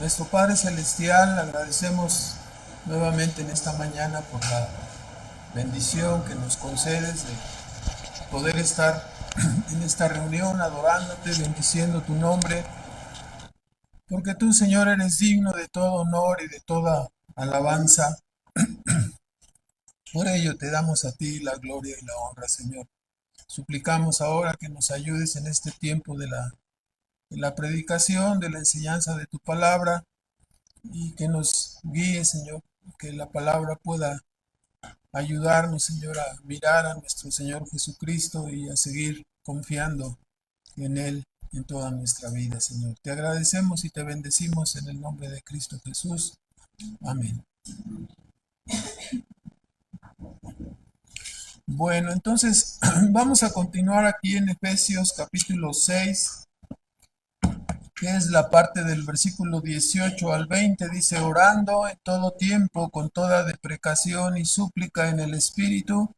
Nuestro Padre Celestial, agradecemos nuevamente en esta mañana por la bendición que nos concedes de poder estar en esta reunión adorándote, bendiciendo tu nombre, porque tú, Señor, eres digno de todo honor y de toda alabanza. Por ello te damos a ti la gloria y la honra, Señor. Suplicamos ahora que nos ayudes en este tiempo de la predicación, de la enseñanza de tu palabra, y que nos guíe, Señor, que la palabra pueda ayudarnos, Señor, a mirar a nuestro Señor Jesucristo y a seguir confiando en Él en toda nuestra vida, Señor. Te agradecemos y te bendecimos en el nombre de Cristo Jesús. Amén. Bueno, entonces vamos a continuar aquí en Efesios capítulo 6, que es la parte del versículo 18 al 20. Dice: orando en todo tiempo con toda deprecación y súplica en el Espíritu,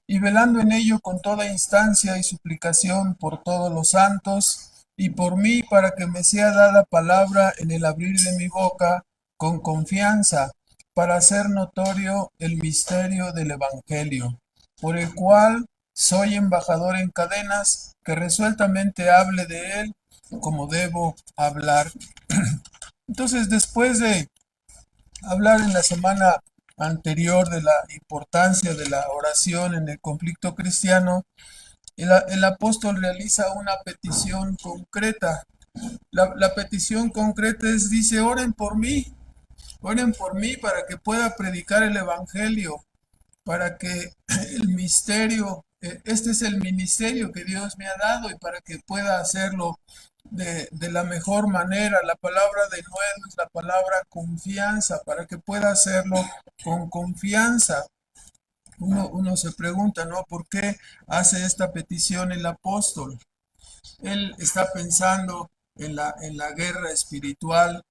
y velando en ello con toda instancia y suplicación por todos los santos, y por mí, para que me sea dada palabra en el abrir de mi boca con confianza, para hacer notorio el misterio del Evangelio, por el cual soy embajador en cadenas, que resueltamente hable de él como debo hablar. Entonces, después de hablar en la semana anterior de la importancia de la oración en el conflicto cristiano, el apóstol realiza una petición concreta. La petición concreta es, dice: oren por mí para que pueda predicar el Evangelio, para que el misterio, este es el ministerio que Dios me ha dado, y para que pueda hacerlo de la mejor manera. La palabra de nuevo es la palabra confianza, para que pueda hacerlo con confianza. Uno se pregunta, ¿no? ¿Por qué hace esta petición el apóstol? Él está pensando en la guerra espiritual,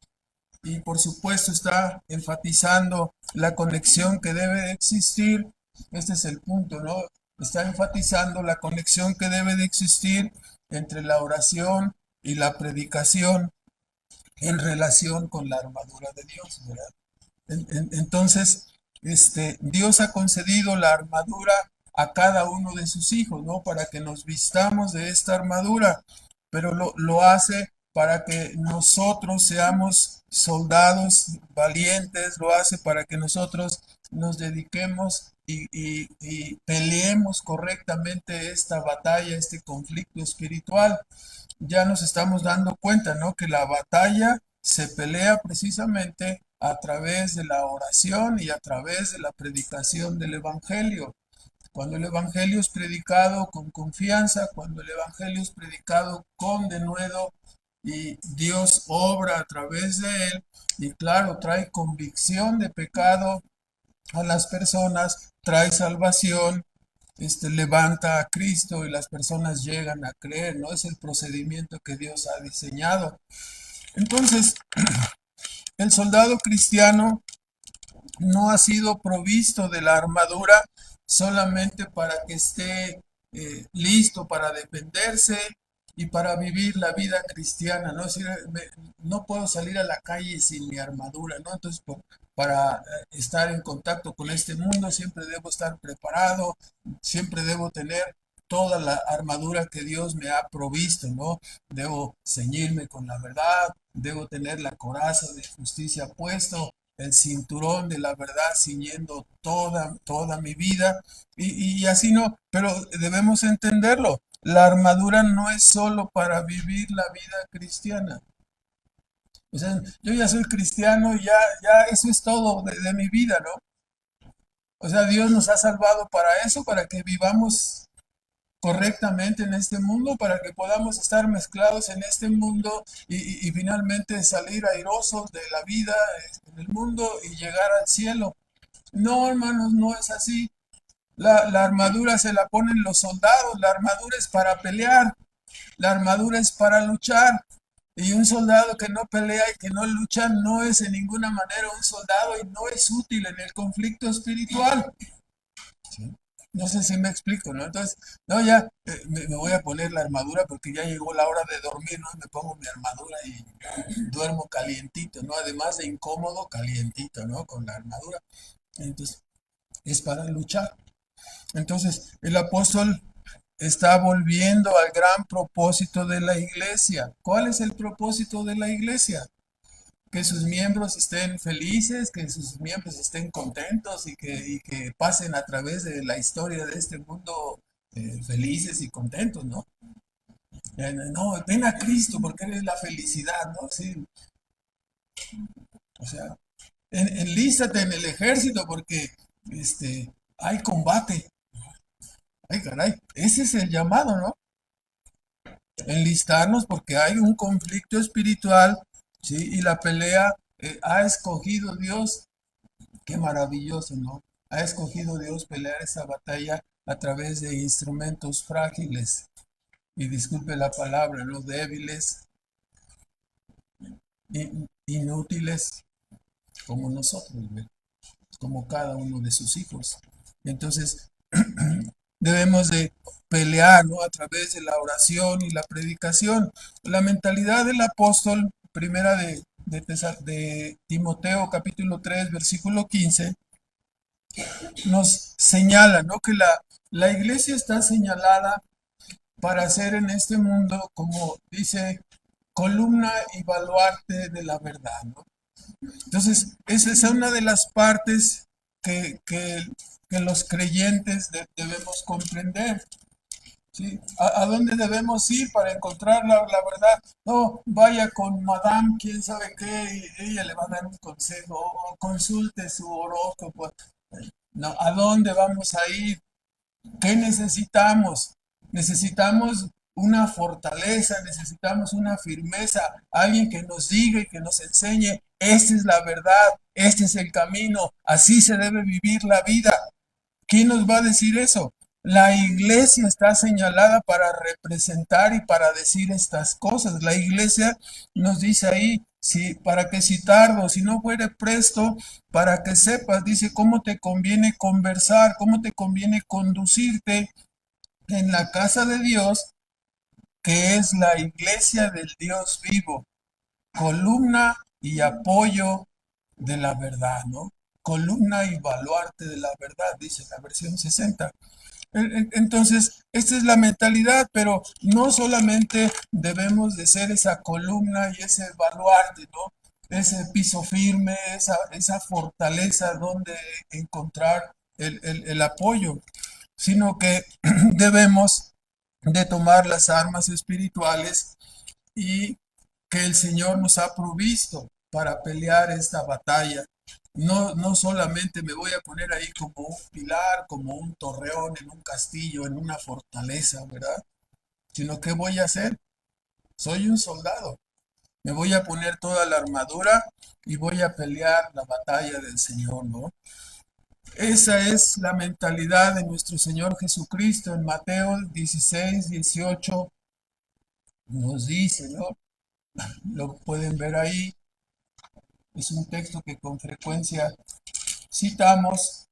y por supuesto está enfatizando la conexión que debe de existir. Este es el punto, ¿no? Está enfatizando la conexión que debe de existir entre la oración y la predicación en relación con la armadura de Dios, ¿verdad? Entonces, Dios ha concedido la armadura a cada uno de sus hijos, ¿no? Para que nos vistamos de esta armadura, pero lo hace para que nosotros seamos soldados valientes, lo hace para que nosotros nos dediquemos y peleemos correctamente esta batalla, este conflicto espiritual. Ya nos estamos dando cuenta, ¿no? Que la batalla se pelea precisamente a través de la oración y a través de la predicación del Evangelio. Cuando el Evangelio es predicado con confianza, cuando el Evangelio es predicado con denuedo, y Dios obra a través de él, y claro, trae convicción de pecado a las personas, trae salvación, levanta a Cristo y las personas llegan a creer, ¿no? Es el procedimiento que Dios ha diseñado. Entonces, el soldado cristiano no ha sido provisto de la armadura solamente para que esté listo para defenderse y para vivir la vida cristiana, ¿no? Es decir, no puedo salir a la calle sin mi armadura, ¿no? Entonces, para estar en contacto con este mundo, siempre debo estar preparado, siempre debo tener toda la armadura que Dios me ha provisto, ¿no? Debo ceñirme con la verdad, debo tener la coraza de justicia puesto, el cinturón de la verdad ciñendo toda mi vida, y así, no, pero debemos entenderlo. La armadura no es solo para vivir la vida cristiana. O sea, yo ya soy cristiano y ya eso es todo de mi vida, ¿no? O sea, Dios nos ha salvado para eso, para que vivamos correctamente en este mundo, para que podamos estar mezclados en este mundo y finalmente salir airosos de la vida en el mundo y llegar al cielo. No, hermanos, no es así. La armadura se la ponen los soldados, la armadura es para pelear, la armadura es para luchar. Y un soldado que no pelea y que no lucha no es en ninguna manera un soldado y no es útil en el conflicto espiritual. ¿Sí? No sé si me explico, ¿no? Entonces, no, ya me voy a poner la armadura porque ya llegó la hora de dormir, ¿no? Me pongo mi armadura y duermo calientito, ¿no? Además de incómodo, calientito, ¿no? Con la armadura. Entonces, es para luchar. Entonces, el apóstol está volviendo al gran propósito de la iglesia. ¿Cuál es el propósito de la iglesia? Que sus miembros estén felices, que sus miembros estén contentos y que pasen a través de la historia de este mundo felices y contentos, ¿no? No, ven a Cristo porque Él es la felicidad, ¿no? Sí, o sea, enlístate en el ejército porque hay combate. Ay, caray, ese es el llamado, ¿no? Enlistarnos porque hay un conflicto espiritual, ¿sí? Y la pelea ha escogido Dios. Qué maravilloso, ¿no? Ha escogido Dios pelear esa batalla a través de instrumentos frágiles, y disculpe la palabra, ¿no? Débiles, inútiles, como nosotros, ¿ve? Como cada uno de sus hijos. Entonces, debemos de pelear, ¿no? A través de la oración y la predicación. La mentalidad del apóstol, primera de Timoteo capítulo 3 versículo 15, nos señala, ¿no? Que la iglesia está señalada para ser en este mundo, como dice, columna y baluarte de la verdad, ¿no? Entonces, esa es una de las partes que los creyentes debemos comprender. ¿Sí? ¿A dónde debemos ir para encontrar la verdad? No, vaya con Madame, quién sabe qué, y ella le va a dar un consejo, o consulte su horóscopo. No, ¿a dónde vamos a ir? ¿Qué necesitamos? Necesitamos una fortaleza, necesitamos una firmeza, alguien que nos diga y que nos enseñe, esta es la verdad, este es el camino, así se debe vivir la vida. ¿Quién nos va a decir eso? La iglesia está señalada para representar y para decir estas cosas. La iglesia nos dice ahí, si, para que si tardo, si no fuere presto, para que sepas, dice, cómo te conviene conversar, cómo te conviene conducirte en la casa de Dios, que es la iglesia del Dios vivo, columna y apoyo de la verdad, ¿no? Columna y baluarte de la verdad, dice la versión 60. Entonces, esta es la mentalidad, pero no solamente debemos de ser esa columna y ese baluarte, ¿no? Ese piso firme, esa fortaleza donde encontrar el apoyo, sino que debemos de tomar las armas espirituales y que el Señor nos ha provisto para pelear esta batalla. No, no solamente me voy a poner ahí como un pilar, como un torreón en un castillo, en una fortaleza, ¿verdad? Sino que voy a hacer, soy un soldado. Me voy a poner toda la armadura y voy a pelear la batalla del Señor, ¿no? Esa es la mentalidad de nuestro Señor Jesucristo. En Mateo 16, 18 nos dice, ¿no? Lo pueden ver ahí. Es un texto que con frecuencia citamos,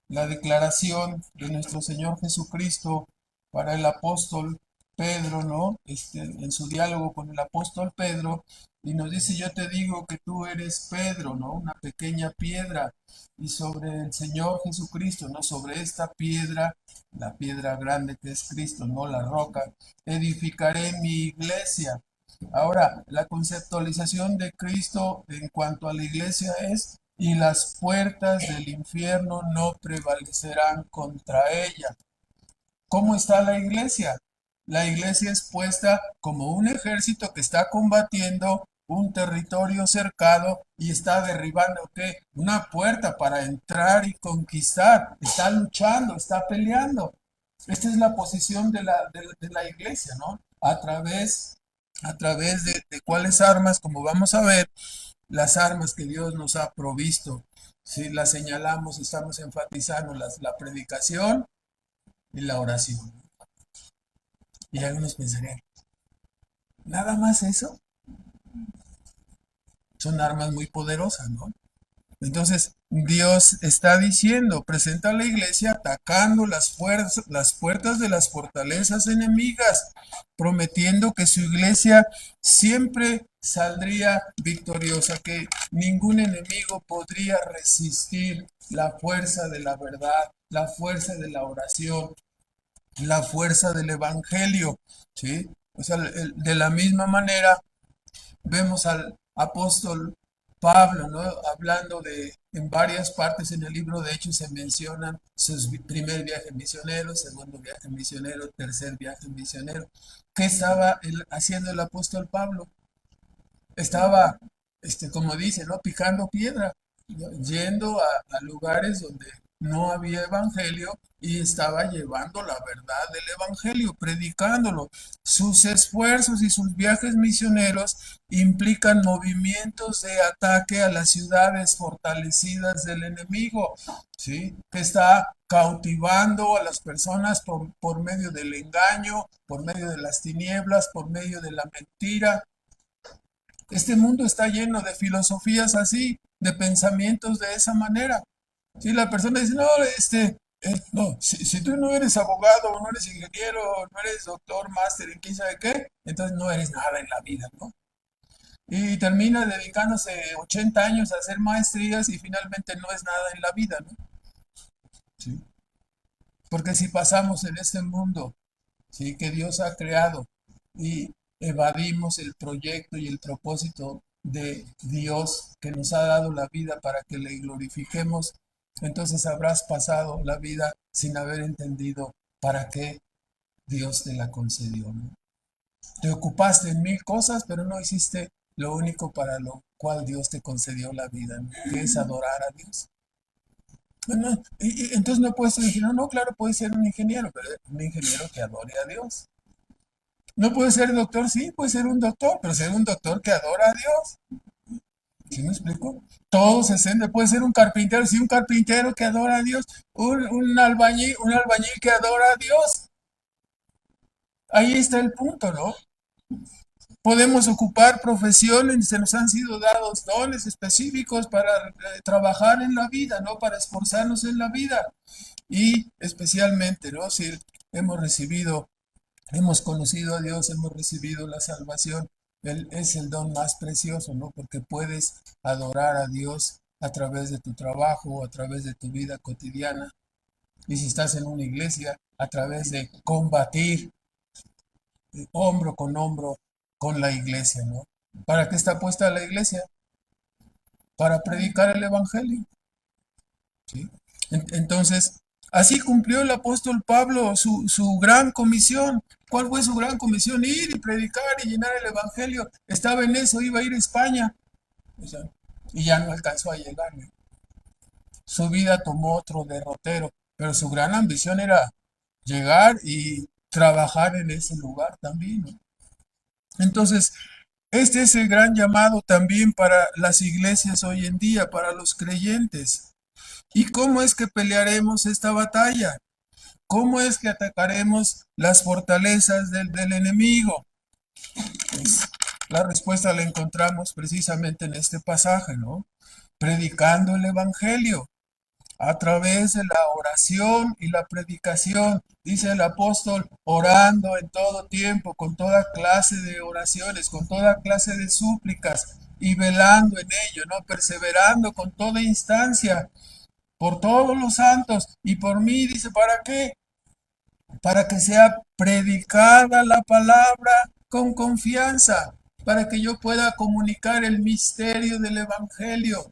la declaración de nuestro Señor Jesucristo para el apóstol Pedro, ¿no? En su diálogo con el apóstol Pedro, y nos dice, yo te digo que tú eres Pedro, ¿no? Una pequeña piedra, y sobre el Señor Jesucristo, ¿no? Sobre esta piedra, la piedra grande que es Cristo, ¿no? La roca, edificaré mi iglesia. Ahora, la conceptualización de Cristo en cuanto a la iglesia es, y las puertas del infierno no prevalecerán contra ella. ¿Cómo está la iglesia? La iglesia es puesta como un ejército que está combatiendo un territorio cercado y está derribando ¿qué? Una puerta para entrar y conquistar. Está luchando, está peleando. Esta es la posición de la iglesia, ¿no? A través de cuáles armas, como vamos a ver, las armas que Dios nos ha provisto. Si las señalamos, estamos enfatizando la predicación y la oración. Y algunos pensarían, nada más eso. Son armas muy poderosas, ¿no? Entonces, Dios está diciendo, presenta a la iglesia atacando las puertas de las fortalezas enemigas, prometiendo que su iglesia siempre saldría victoriosa, que ningún enemigo podría resistir la fuerza de la verdad, la fuerza de la oración, la fuerza del evangelio, ¿sí? O sea, de la misma manera vemos al apóstol Pablo, ¿no? Hablando en varias partes en el libro, de hecho se mencionan sus primer viaje misionero, segundo viaje misionero, tercer viaje misionero. ¿Qué estaba haciendo el apóstol Pablo? Estaba, como dice, ¿no? Picando piedra, ¿no? Yendo a lugares donde no había evangelio y estaba llevando la verdad del evangelio, predicándolo. Sus esfuerzos y sus viajes misioneros implican movimientos de ataque a las ciudades fortalecidas del enemigo, ¿sí? Que está cautivando a las personas por medio del engaño, por medio de las tinieblas, por medio de la mentira. Este mundo está lleno de filosofías así, de pensamientos de esa manera. Si la persona dice, no, no, si tú no eres abogado, no eres ingeniero, no eres doctor, máster en quién sabe qué, entonces no eres nada en la vida, ¿no? Y termina dedicándose 80 años a hacer maestrías y finalmente no es nada en la vida, ¿no? Sí. Porque si pasamos en este mundo, ¿sí? Que Dios ha creado y evadimos el proyecto y el propósito de Dios que nos ha dado la vida para que le glorifiquemos, entonces habrás pasado la vida sin haber entendido para qué Dios te la concedió, ¿no? Te ocupaste en mil cosas, pero no hiciste lo único para lo cual Dios te concedió la vida, ¿no? Que es adorar a Dios. Bueno, y entonces no puedes decir, no, no, claro, puedes ser un ingeniero, pero un ingeniero que adore a Dios. No puede ser doctor, sí, puede ser un doctor, pero ser un doctor que adora a Dios. ¿Sí me explico? Todos se sienten, puede ser un carpintero, sí, un carpintero que adora a Dios, un albañil que adora a Dios. Ahí está el punto, ¿no? Podemos ocupar profesiones, se nos han sido dados dones específicos para trabajar en la vida, ¿no? Para esforzarnos en la vida. Y especialmente, ¿no? Si hemos recibido, hemos conocido a Dios, hemos recibido la salvación. Él es el don más precioso, ¿no? Porque puedes adorar a Dios a través de tu trabajo, a través de tu vida cotidiana. Y si estás en una iglesia, a través de combatir hombro con hombro con la iglesia, ¿no? ¿Para qué está puesta la iglesia? Para predicar el evangelio, ¿sí? Entonces, así cumplió el apóstol Pablo su gran comisión. ¿Cuál fue su gran comisión? Ir y predicar y llenar el evangelio. Estaba en eso, iba a ir a España. O sea, y ya no alcanzó a llegar, ¿no? Su vida tomó otro derrotero, pero su gran ambición era llegar y trabajar en ese lugar también, ¿no? Entonces, este es el gran llamado también para las iglesias hoy en día, para los creyentes. ¿Y cómo es que pelearemos esta batalla? ¿Cómo es que atacaremos las fortalezas del enemigo? Pues, la respuesta la encontramos precisamente en este pasaje, ¿no? Predicando el Evangelio a través de la oración y la predicación, dice el apóstol, orando en todo tiempo, con toda clase de oraciones, con toda clase de súplicas y velando en ello, ¿no? Perseverando con toda instancia por todos los santos y por mí, dice, ¿para qué? Para que sea predicada la palabra con confianza, para que yo pueda comunicar el misterio del Evangelio.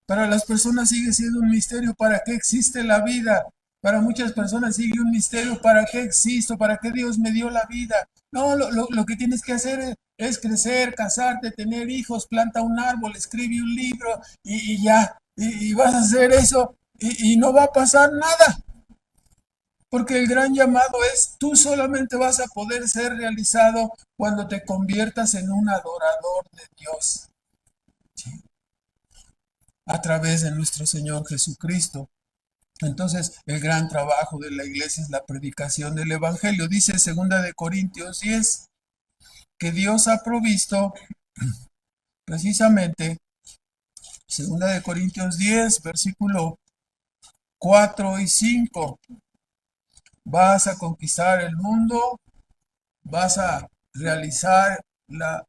Para las personas sigue siendo un misterio para qué existe la vida. Para muchas personas sigue un misterio para qué existo, para qué Dios me dio la vida. No, lo que tienes que hacer es crecer, casarte, tener hijos, planta un árbol, escribe un libro y ya. Y vas a hacer eso y no va a pasar nada. Porque el gran llamado es, tú solamente vas a poder ser realizado cuando te conviertas en un adorador de Dios, ¿sí? A través de nuestro Señor Jesucristo. Entonces, el gran trabajo de la iglesia es la predicación del Evangelio. Dice 2 Corintios 10 que Dios ha provisto precisamente Segunda de Corintios 10, versículo 4 y 5. Vas a conquistar el mundo, vas a realizar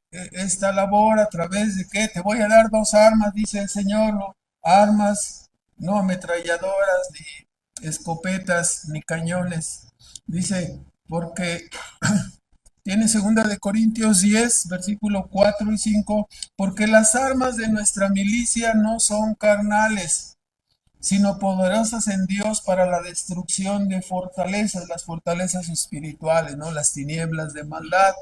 esta labor a través de qué? Te voy a dar dos armas, dice el Señor, no armas, no ametralladoras, ni escopetas, ni cañones. Dice, porque tiene segunda de Corintios 10, versículo 4 y 5, porque las armas de nuestra milicia no son carnales, sino poderosas en Dios para la destrucción de fortalezas, las fortalezas espirituales, ¿no? Las tinieblas de maldad,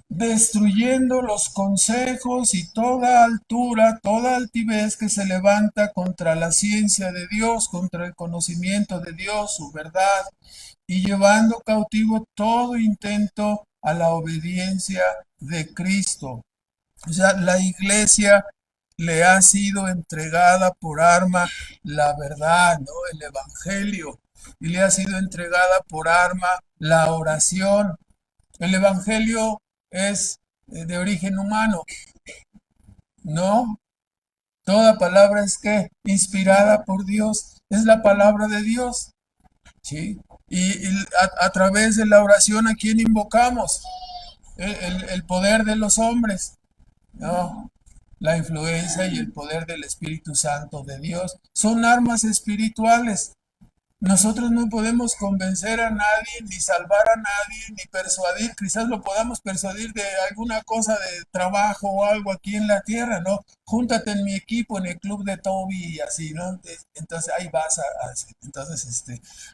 destruyendo los consejos y toda altura, toda altivez que se levanta contra la ciencia de Dios, contra el conocimiento de Dios, su verdad, y llevando cautivo todo intento a la obediencia de Cristo. O sea, la iglesia le ha sido entregada por arma la verdad, ¿no? El evangelio. Y le ha sido entregada por arma la oración. El evangelio es de origen humano, ¿no? Toda palabra es que inspirada por Dios, es la palabra de Dios, ¿sí? Y a través de la oración, ¿a quién invocamos? El poder de los hombres, ¿no? La influencia y el poder del Espíritu Santo de Dios son armas espirituales. Nosotros no podemos convencer a nadie, ni salvar a nadie, ni persuadir. Quizás lo podamos persuadir de alguna cosa de trabajo o algo aquí en la tierra, ¿no? Júntate en mi equipo, en el club de Toby y así, ¿no? Entonces ahí vas entonces,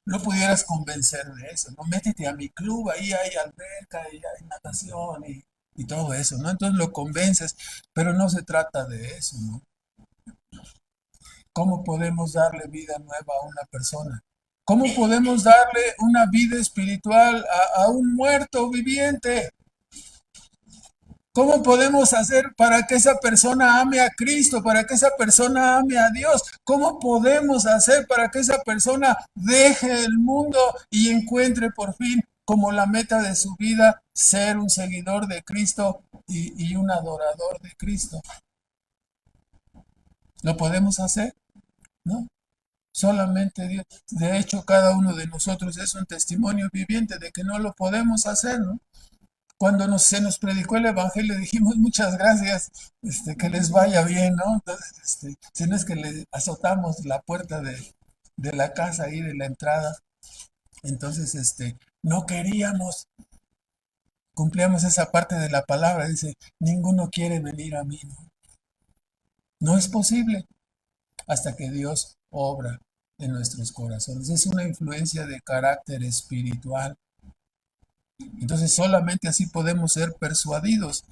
no pudieras convencer de eso, ¿no? Métete a mi club, ahí hay alberca, y hay natación y todo eso, ¿no? Entonces lo convences, pero no se trata de eso, ¿no? ¿Cómo podemos darle vida nueva a una persona? ¿Cómo podemos darle una vida espiritual a un muerto viviente? ¿Cómo podemos hacer para que esa persona ame a Cristo, para que esa persona ame a Dios? ¿Cómo podemos hacer para que esa persona deje el mundo y encuentre por fin como la meta de su vida ser un seguidor de Cristo y un adorador de Cristo? ¿Lo podemos hacer? ¿No? Solamente Dios. De hecho, cada uno de nosotros es un testimonio viviente de que no lo podemos hacer, ¿no? Cuando se nos predicó el Evangelio dijimos muchas gracias, que les vaya bien, ¿no? Entonces, si no es que le azotamos la puerta de la casa ahí, de la entrada, entonces, no queríamos, cumplíamos esa parte de la palabra, dice, ninguno quiere venir a mí, ¿no? No es posible hasta que Dios obra en nuestros corazones. Es una influencia de carácter espiritual. Entonces solamente así podemos ser persuadidos.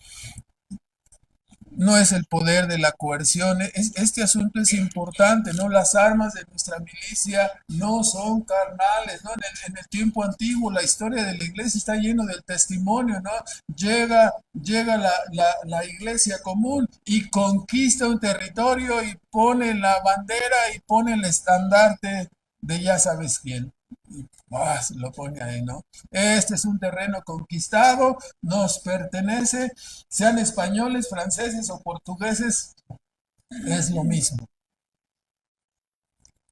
No es el poder de la coerción. Este asunto es importante, ¿no? Las armas de nuestra milicia no son carnales, ¿no? En el tiempo antiguo, la historia de la iglesia está lleno del testimonio, ¿no? Llega la iglesia común y conquista un territorio y pone la bandera y pone el estandarte de ya sabes quién. Lo pone ahí, ¿no? Este es un terreno conquistado, nos pertenece, sean españoles, franceses o portugueses, es lo mismo.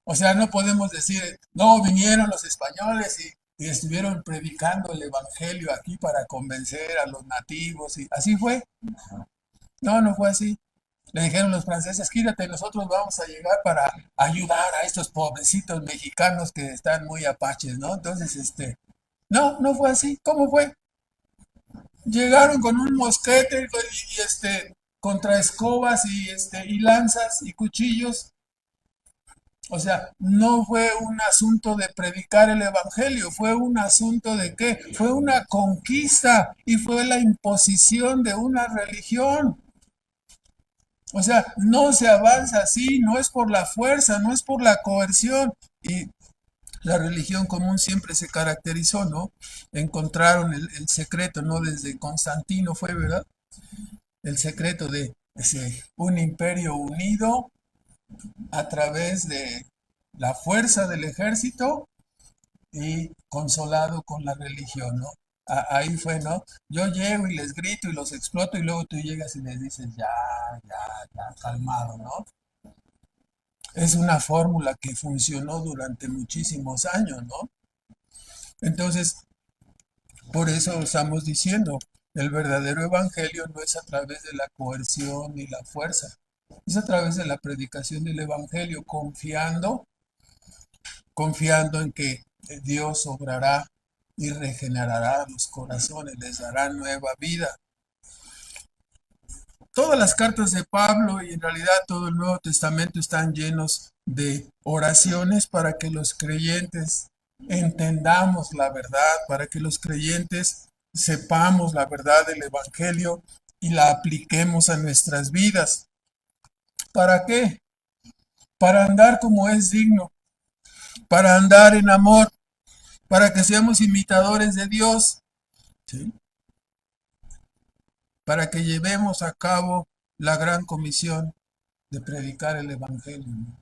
O sea, no podemos decir, no, vinieron los españoles y estuvieron predicando el evangelio aquí para convencer a los nativos y así fue. No, no fue así. Le dijeron los franceses, quítate, nosotros vamos a llegar para ayudar a estos pobrecitos mexicanos que están muy apaches, ¿no? Entonces, no, no fue así. ¿Cómo fue? Llegaron con un mosquete contra escobas y lanzas y cuchillos. O sea, no fue un asunto de predicar el evangelio, fue un asunto de qué? Fue una conquista y fue la imposición de una religión. O sea, no se avanza así, no es por la fuerza, no es por la coerción. Y la religión común siempre se caracterizó, ¿no? Encontraron el secreto, ¿no? Desde Constantino fue, ¿verdad? El secreto de un imperio unido a través de la fuerza del ejército y consolado con la religión, ¿no? Ahí fue, ¿no? Yo llego y les grito y los exploto y luego tú llegas y les dices, ya, ya, ya, calmado, ¿no? Es una fórmula que funcionó durante muchísimos años, ¿no? Entonces, por eso estamos diciendo, el verdadero evangelio no es a través de la coerción ni la fuerza, es a través de la predicación del evangelio, confiando en que Dios obrará y regenerará los corazones, les dará nueva vida. Todas las cartas de Pablo y en realidad todo el Nuevo Testamento están llenos de oraciones para que los creyentes entendamos la verdad, para que los creyentes sepamos la verdad del Evangelio y la apliquemos a nuestras vidas. ¿Para qué? Para andar como es digno, para andar en amor, para que seamos imitadores de Dios, ¿sí? Para que llevemos a cabo la gran comisión de predicar el Evangelio, ¿no?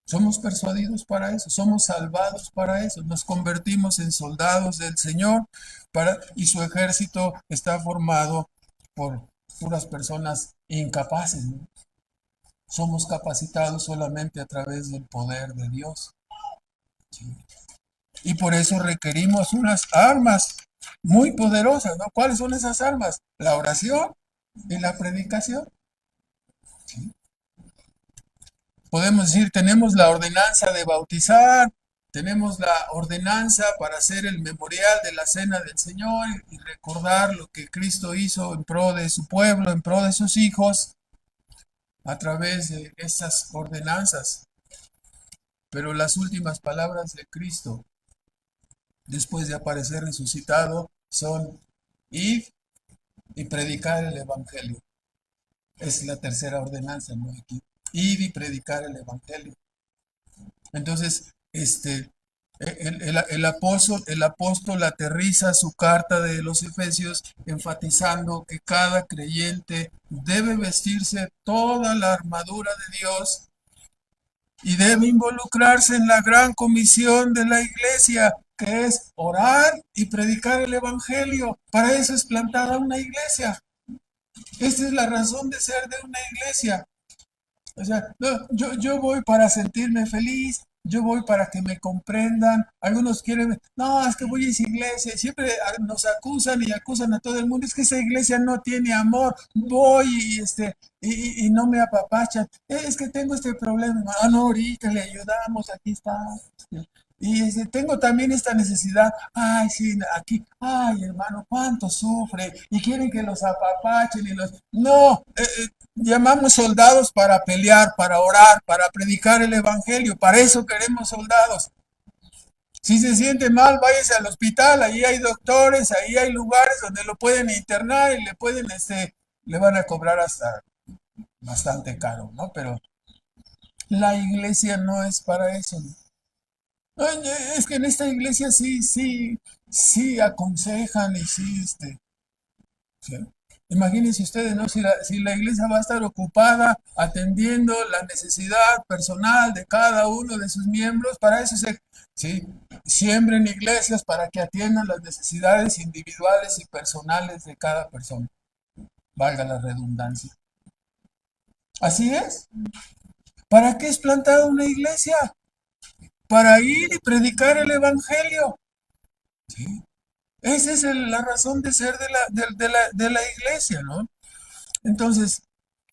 Somos persuadidos para eso, somos salvados para eso, nos convertimos en soldados del Señor y su ejército está formado por puras personas incapaces, ¿no? Somos capacitados solamente a través del poder de Dios. ¿Sí? Y por eso requerimos unas armas muy poderosas, ¿no? ¿Cuáles son esas armas? La oración y la predicación. ¿Sí? Podemos decir, tenemos la ordenanza de bautizar, tenemos la ordenanza para hacer el memorial de la cena del Señor y recordar lo que Cristo hizo en pro de su pueblo, en pro de sus hijos, a través de estas ordenanzas. Pero las últimas palabras de Cristo, después de aparecer resucitado, son id y predicar el Evangelio. Es la tercera ordenanza, ¿no? Aquí. Id y predicar el Evangelio. Entonces, el apóstol aterriza su carta de los Efesios enfatizando que cada creyente debe vestirse toda la armadura de Dios y debe involucrarse en la gran comisión de la iglesia, que es orar y predicar el Evangelio. Para eso es plantada una iglesia. Esta es la razón de ser de una iglesia. O sea, no, yo voy para sentirme feliz, yo voy para que me comprendan. Algunos quieren, no, es que voy a esa iglesia, y siempre nos acusan y acusan a todo el mundo, es que esa iglesia no tiene amor, voy y no me apapachan, es que tengo este problema, ah, no, ahorita le ayudamos, aquí está. Y tengo también esta necesidad, ay, sí, aquí, ay, hermano, cuánto sufre, y quieren que los apapachen y los... No, llamamos soldados para pelear, para orar, para predicar el evangelio. Para eso queremos soldados. Si se siente mal, váyase al hospital. Ahí hay doctores, ahí hay lugares donde lo pueden internar y le van a cobrar hasta bastante caro, ¿no? Pero la iglesia no es para eso, ¿no? Oye, es que en esta iglesia sí aconsejan y sí. Imagínense ustedes, ¿no? Si la iglesia va a estar ocupada atendiendo la necesidad personal de cada uno de sus miembros, para eso sí, siembren iglesias para que atiendan las necesidades individuales y personales de cada persona, valga la redundancia. Así es. ¿Para qué es plantada una iglesia? Para ir y predicar el evangelio. ¿Sí? Esa es la razón de ser de la iglesia, ¿no? Entonces,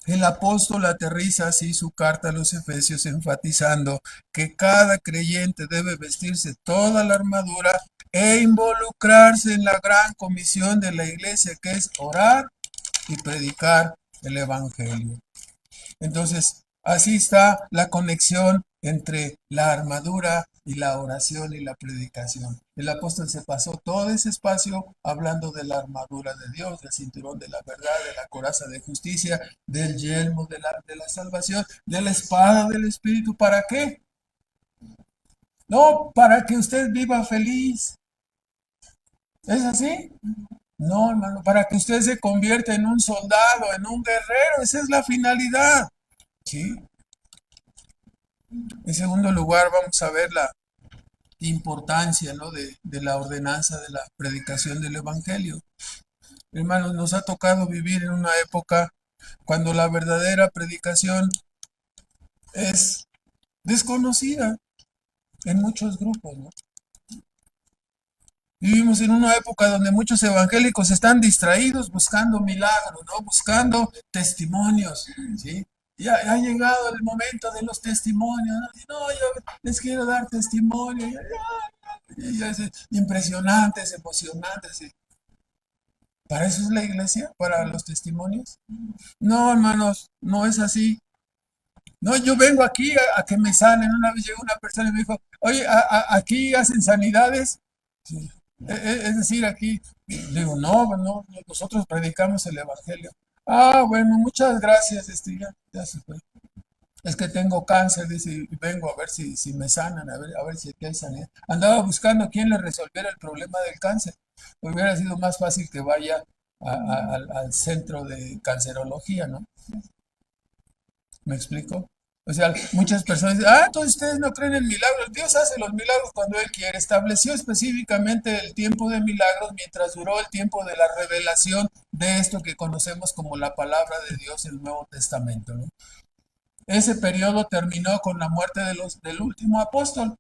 el apóstol aterriza así su carta a los Efesios enfatizando que cada creyente debe vestirse toda la armadura e involucrarse en la gran comisión de la iglesia, que es orar y predicar el evangelio. Entonces, así está la conexión entre la armadura y la oración y la predicación. El apóstol se pasó todo ese espacio hablando de la armadura de Dios, del cinturón de la verdad, de la coraza de justicia, del yelmo de la salvación, de la espada del Espíritu. ¿Para qué? No, para que usted viva feliz. ¿Es así? No, hermano, para que usted se convierta en un soldado, en un guerrero. Esa es la finalidad. ¿Sí? En segundo lugar, vamos a ver importancia, ¿no? de la ordenanza de la predicación del Evangelio. Hermanos, nos ha tocado vivir en una época cuando la verdadera predicación es desconocida en muchos grupos, ¿no? Vivimos en una época donde muchos evangélicos están distraídos buscando milagros, ¿no? Buscando testimonios, ¿sí? Ya ha llegado el momento de los testimonios, ¿no? Y no, yo les quiero dar testimonio. Y es impresionantes, emocionantes, ¿sí? ¿Para eso es la iglesia? ¿Para los testimonios? No, hermanos, no es así. No, yo vengo aquí a que me sanen. Una vez llegó una persona y me dijo, oye, aquí hacen sanidades. Sí. Es decir, aquí, digo, no, no, nosotros predicamos el evangelio. Ah, bueno, muchas gracias, ya se fue. Es que tengo cáncer, dice, y vengo a ver si me sanan, a ver si aquí hay sanidad. Andaba buscando quién le resolviera el problema del cáncer. Hubiera sido más fácil que vaya al centro de cancerología, ¿no? ¿Me explico? O sea, muchas personas dicen, entonces ustedes no creen en milagros. Dios hace los milagros cuando Él quiere. Estableció específicamente el tiempo de milagros mientras duró el tiempo de la revelación de esto que conocemos como la palabra de Dios en el Nuevo Testamento, ¿no? Ese periodo terminó con la muerte del último apóstol.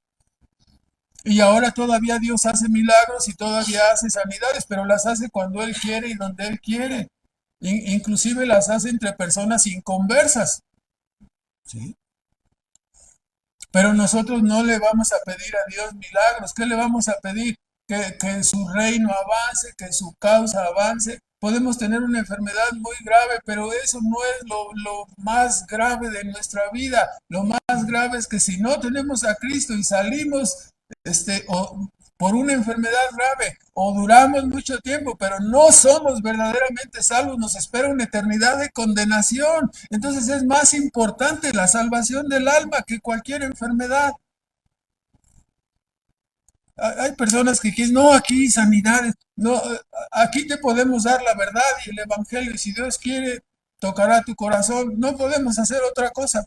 Y ahora todavía Dios hace milagros y todavía hace sanidades, pero las hace cuando Él quiere y donde Él quiere. Inclusive las hace entre personas inconversas, ¿sí? Pero nosotros no le vamos a pedir a Dios milagros. ¿Qué le vamos a pedir? Que su reino avance, que su causa avance. Podemos tener una enfermedad muy grave, pero eso no es lo más grave de nuestra vida. Lo más grave es que si no tenemos a Cristo y salimos por una enfermedad grave o duramos mucho tiempo, pero no somos verdaderamente salvos, nos espera una eternidad de condenación. Entonces es más importante la salvación del alma que cualquier enfermedad. Hay personas que quieren, no, aquí sanidades, no, aquí te podemos dar la verdad y el evangelio, y si Dios quiere, tocará tu corazón. No podemos hacer otra cosa.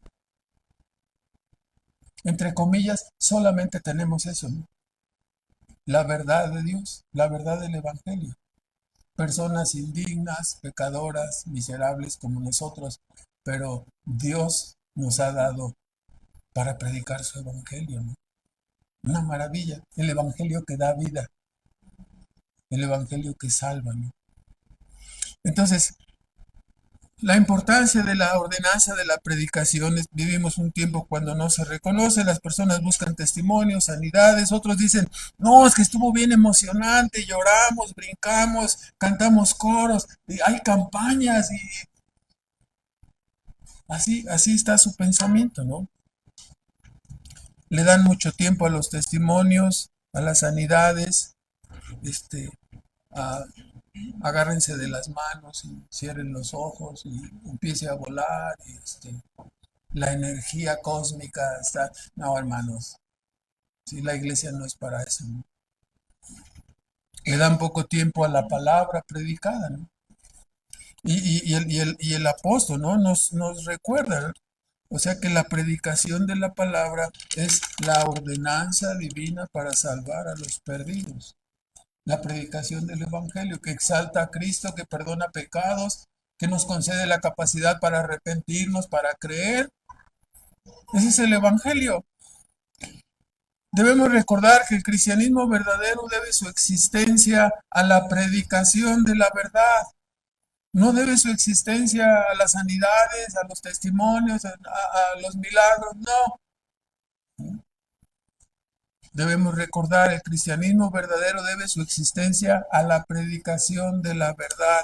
Entre comillas, solamente tenemos eso, ¿no? La verdad de Dios, la verdad del evangelio. Personas indignas, pecadoras, miserables como nosotros, pero Dios nos ha dado para predicar su evangelio, ¿no? Una maravilla, el evangelio que da vida, el evangelio que salva, ¿no? Entonces, la importancia de la ordenanza de la predicación es, vivimos un tiempo cuando no se reconoce, las personas buscan testimonios, sanidades, otros dicen, no, es que estuvo bien emocionante, lloramos, brincamos, cantamos coros, y hay campañas y así está su pensamiento, ¿no? Le dan mucho tiempo a los testimonios, a las sanidades, este, a, agárrense de las manos y cierren los ojos y empiece a volar y la energía cósmica está. No, hermanos, si la iglesia no es para eso, ¿no? Le dan poco tiempo a la palabra predicada, ¿no? Y el apóstol, ¿no? Nos recuerda, ¿no? O sea que la predicación de la palabra es la ordenanza divina para salvar a los perdidos. La predicación del Evangelio que exalta a Cristo, que perdona pecados, que nos concede la capacidad para arrepentirnos, para creer. Ese es el Evangelio. Debemos recordar que el cristianismo verdadero debe su existencia a la predicación de la verdad. No debe su existencia a las sanidades, a los testimonios, a los milagros, no. Debemos recordar, el cristianismo verdadero debe su existencia a la predicación de la verdad.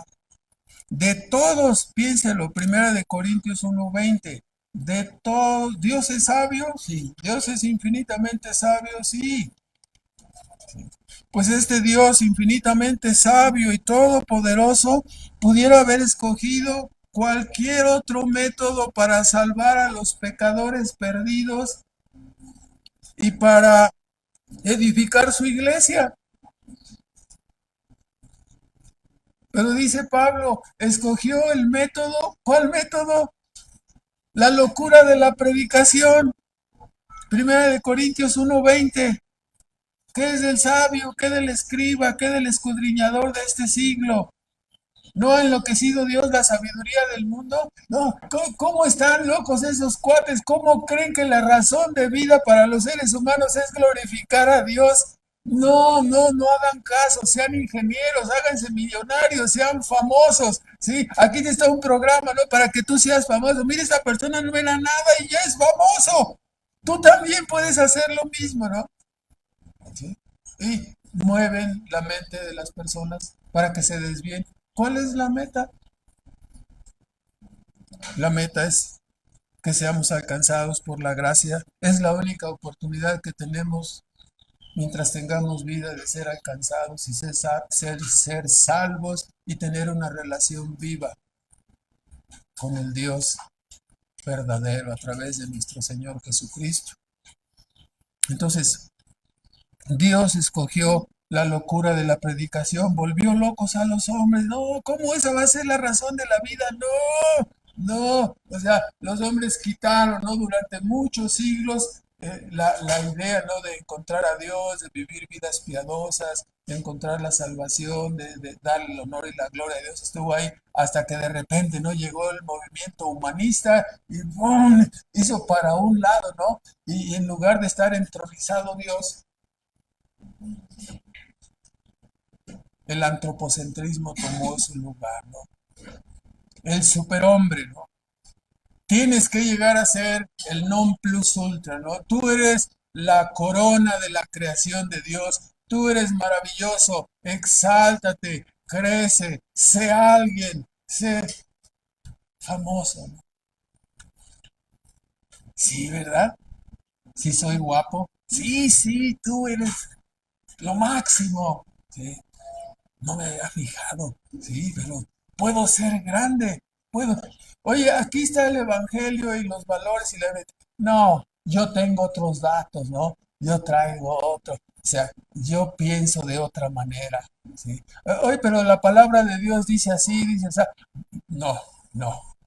De todos, piénselo, primera de Corintios 1:20. De todos, ¿Dios es sabio? Sí. ¿Dios es infinitamente sabio? Sí. Pues este Dios infinitamente sabio y todopoderoso pudiera haber escogido cualquier otro método para salvar a los pecadores perdidos y para edificar su iglesia. Pero dice Pablo, escogió el método. ¿Cuál método? La locura de la predicación. Primera de Corintios 1:20. ¿Qué es del sabio? ¿Qué del escriba? ¿Qué del escudriñador de este siglo? ¿No ha enloquecido Dios la sabiduría del mundo? No, ¿cómo están locos esos cuates? ¿Cómo creen que la razón de vida para los seres humanos es glorificar a Dios? No, no, no hagan caso, sean ingenieros, háganse millonarios, sean famosos, ¿sí? Aquí está un programa, ¿no? Para que tú seas famoso. Mira, esta persona no era nada y ya es famoso. Tú también puedes hacer lo mismo, ¿no? ¿Sí? Y mueven la mente de las personas para que se desvíen. ¿Cuál es la meta? La meta es que seamos alcanzados por la gracia. Es la única oportunidad que tenemos mientras tengamos vida de ser alcanzados y ser salvos y tener una relación viva con el Dios verdadero a través de nuestro Señor Jesucristo. Entonces, Dios escogió la locura de la predicación, volvió locos a los hombres. No, ¿cómo esa va a ser la razón de la vida? No, no. O sea, los hombres quitaron, ¿no? Durante muchos siglos la idea, ¿no? De encontrar a Dios, de vivir vidas piadosas, de encontrar la salvación, de dar el honor y la gloria a Dios. Estuvo ahí hasta que de repente, ¿no? Llegó el movimiento humanista y ¡bum! Hizo para un lado, ¿no? Y en lugar de estar entronizado Dios, el antropocentrismo tomó su lugar, ¿no? El superhombre, ¿no? Tienes que llegar a ser el non plus ultra, ¿no? Tú eres la corona de la creación de Dios. Tú eres maravilloso. Exáltate, crece, sé alguien, sé famoso, ¿no? Sí, ¿verdad? Sí, soy guapo. Sí, sí, tú eres lo máximo. Sí, no me había fijado, sí, pero puedo ser grande, puedo. Oye, aquí está el Evangelio y los valores y la... No, yo tengo otros datos, ¿no? Yo traigo otro. O sea, yo pienso de otra manera, ¿sí? Oye, pero la palabra de Dios dice así, dice así. No, no.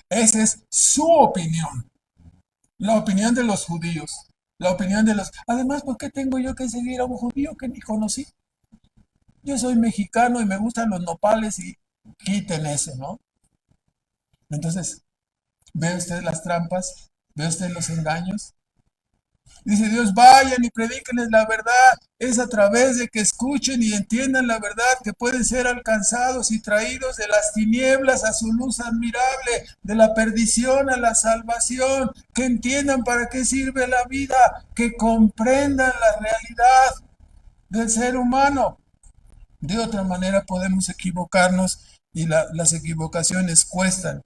Esa es su opinión. La opinión de los judíos. La opinión de los... Además, ¿por qué tengo yo que seguir a un judío que ni conocí? Yo soy mexicano y me gustan los nopales y quiten eso, ¿no? Entonces, ¿ve usted las trampas? ¿Ve usted los engaños? Dice Dios, vayan y predíquenles la verdad. Es a través de que escuchen y entiendan la verdad que pueden ser alcanzados y traídos de las tinieblas a su luz admirable, de la perdición a la salvación, que entiendan para qué sirve la vida, que comprendan la realidad del ser humano. De otra manera podemos equivocarnos y las equivocaciones cuestan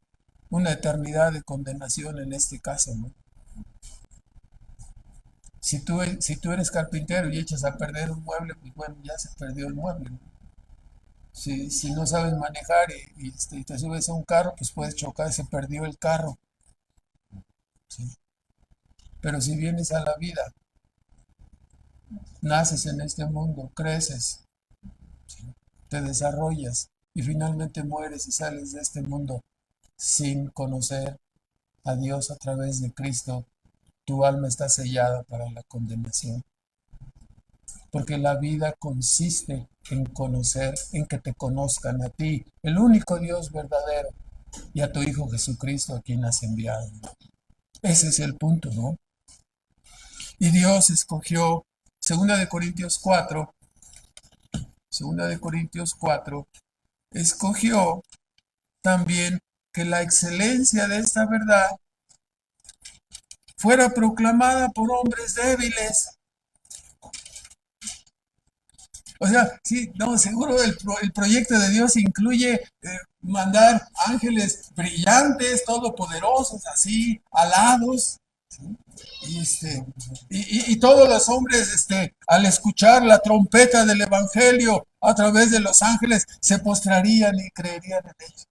una eternidad de condenación en este caso, ¿no? Si tú eres carpintero y echas a perder un mueble, pues bueno, ya se perdió el mueble, ¿no? Si no sabes manejar y te subes a un carro, pues puedes chocar, se perdió el carro, ¿sí? Pero si vienes a la vida, naces en este mundo, creces, te desarrollas y finalmente mueres y sales de este mundo sin conocer a Dios a través de Cristo, tu alma está sellada para la condenación. Porque la vida consiste en conocer, en que te conozcan a ti, el único Dios verdadero, y a tu Hijo Jesucristo a quien has enviado. Ese es el punto, ¿no? Y Dios escogió, segunda de Corintios 4, escogió también que la excelencia de esta verdad fuera proclamada por hombres débiles. O sea, sí, no, seguro el proyecto de Dios incluye mandar ángeles brillantes, todopoderosos, así, alados, y todos los hombres, al escuchar la trompeta del Evangelio a través de los ángeles, se postrarían y creerían en ellos.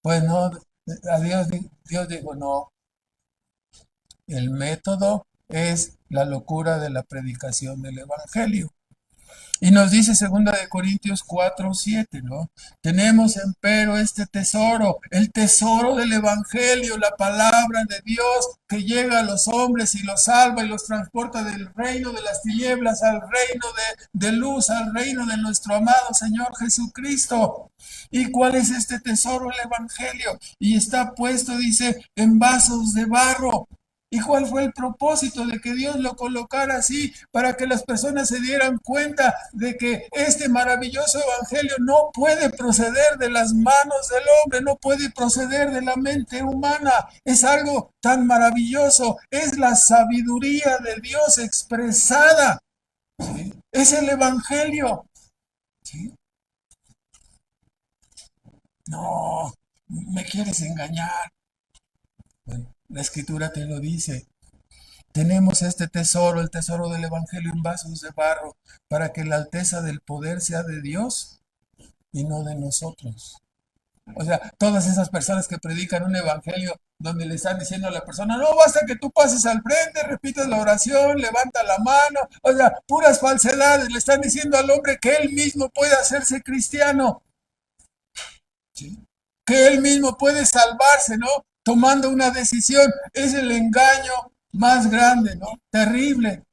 Pues no, a Dios dijo, no, el método es la locura de la predicación del Evangelio. Y nos dice 2 Corintios 4:7, ¿no? Tenemos empero este tesoro, el tesoro del Evangelio, la palabra de Dios que llega a los hombres y los salva y los transporta del reino de las tinieblas al reino de luz, al reino de nuestro amado Señor Jesucristo. ¿Y cuál es este tesoro? El Evangelio. Y está puesto, dice, en vasos de barro. ¿Y cuál fue el propósito de que Dios lo colocara así? Para que las personas se dieran cuenta de que este maravilloso evangelio no puede proceder de las manos del hombre, no puede proceder de la mente humana. Es algo tan maravilloso, es la sabiduría de Dios expresada. ¿Sí? Es el evangelio. ¿Sí? No, me quieres engañar. Bueno, la escritura te lo dice. Tenemos este tesoro, el tesoro del Evangelio en vasos de barro, para que la alteza del poder sea de Dios y no de nosotros. O sea, todas esas personas que predican un evangelio donde le están diciendo a la persona, no basta que tú pases al frente, repitas la oración, levanta la mano, o sea, puras falsedades, le están diciendo al hombre que él mismo puede hacerse cristiano, ¿sí? Que él mismo puede salvarse, ¿no? Tomando una decisión, es el engaño más grande, ¿no? Terrible.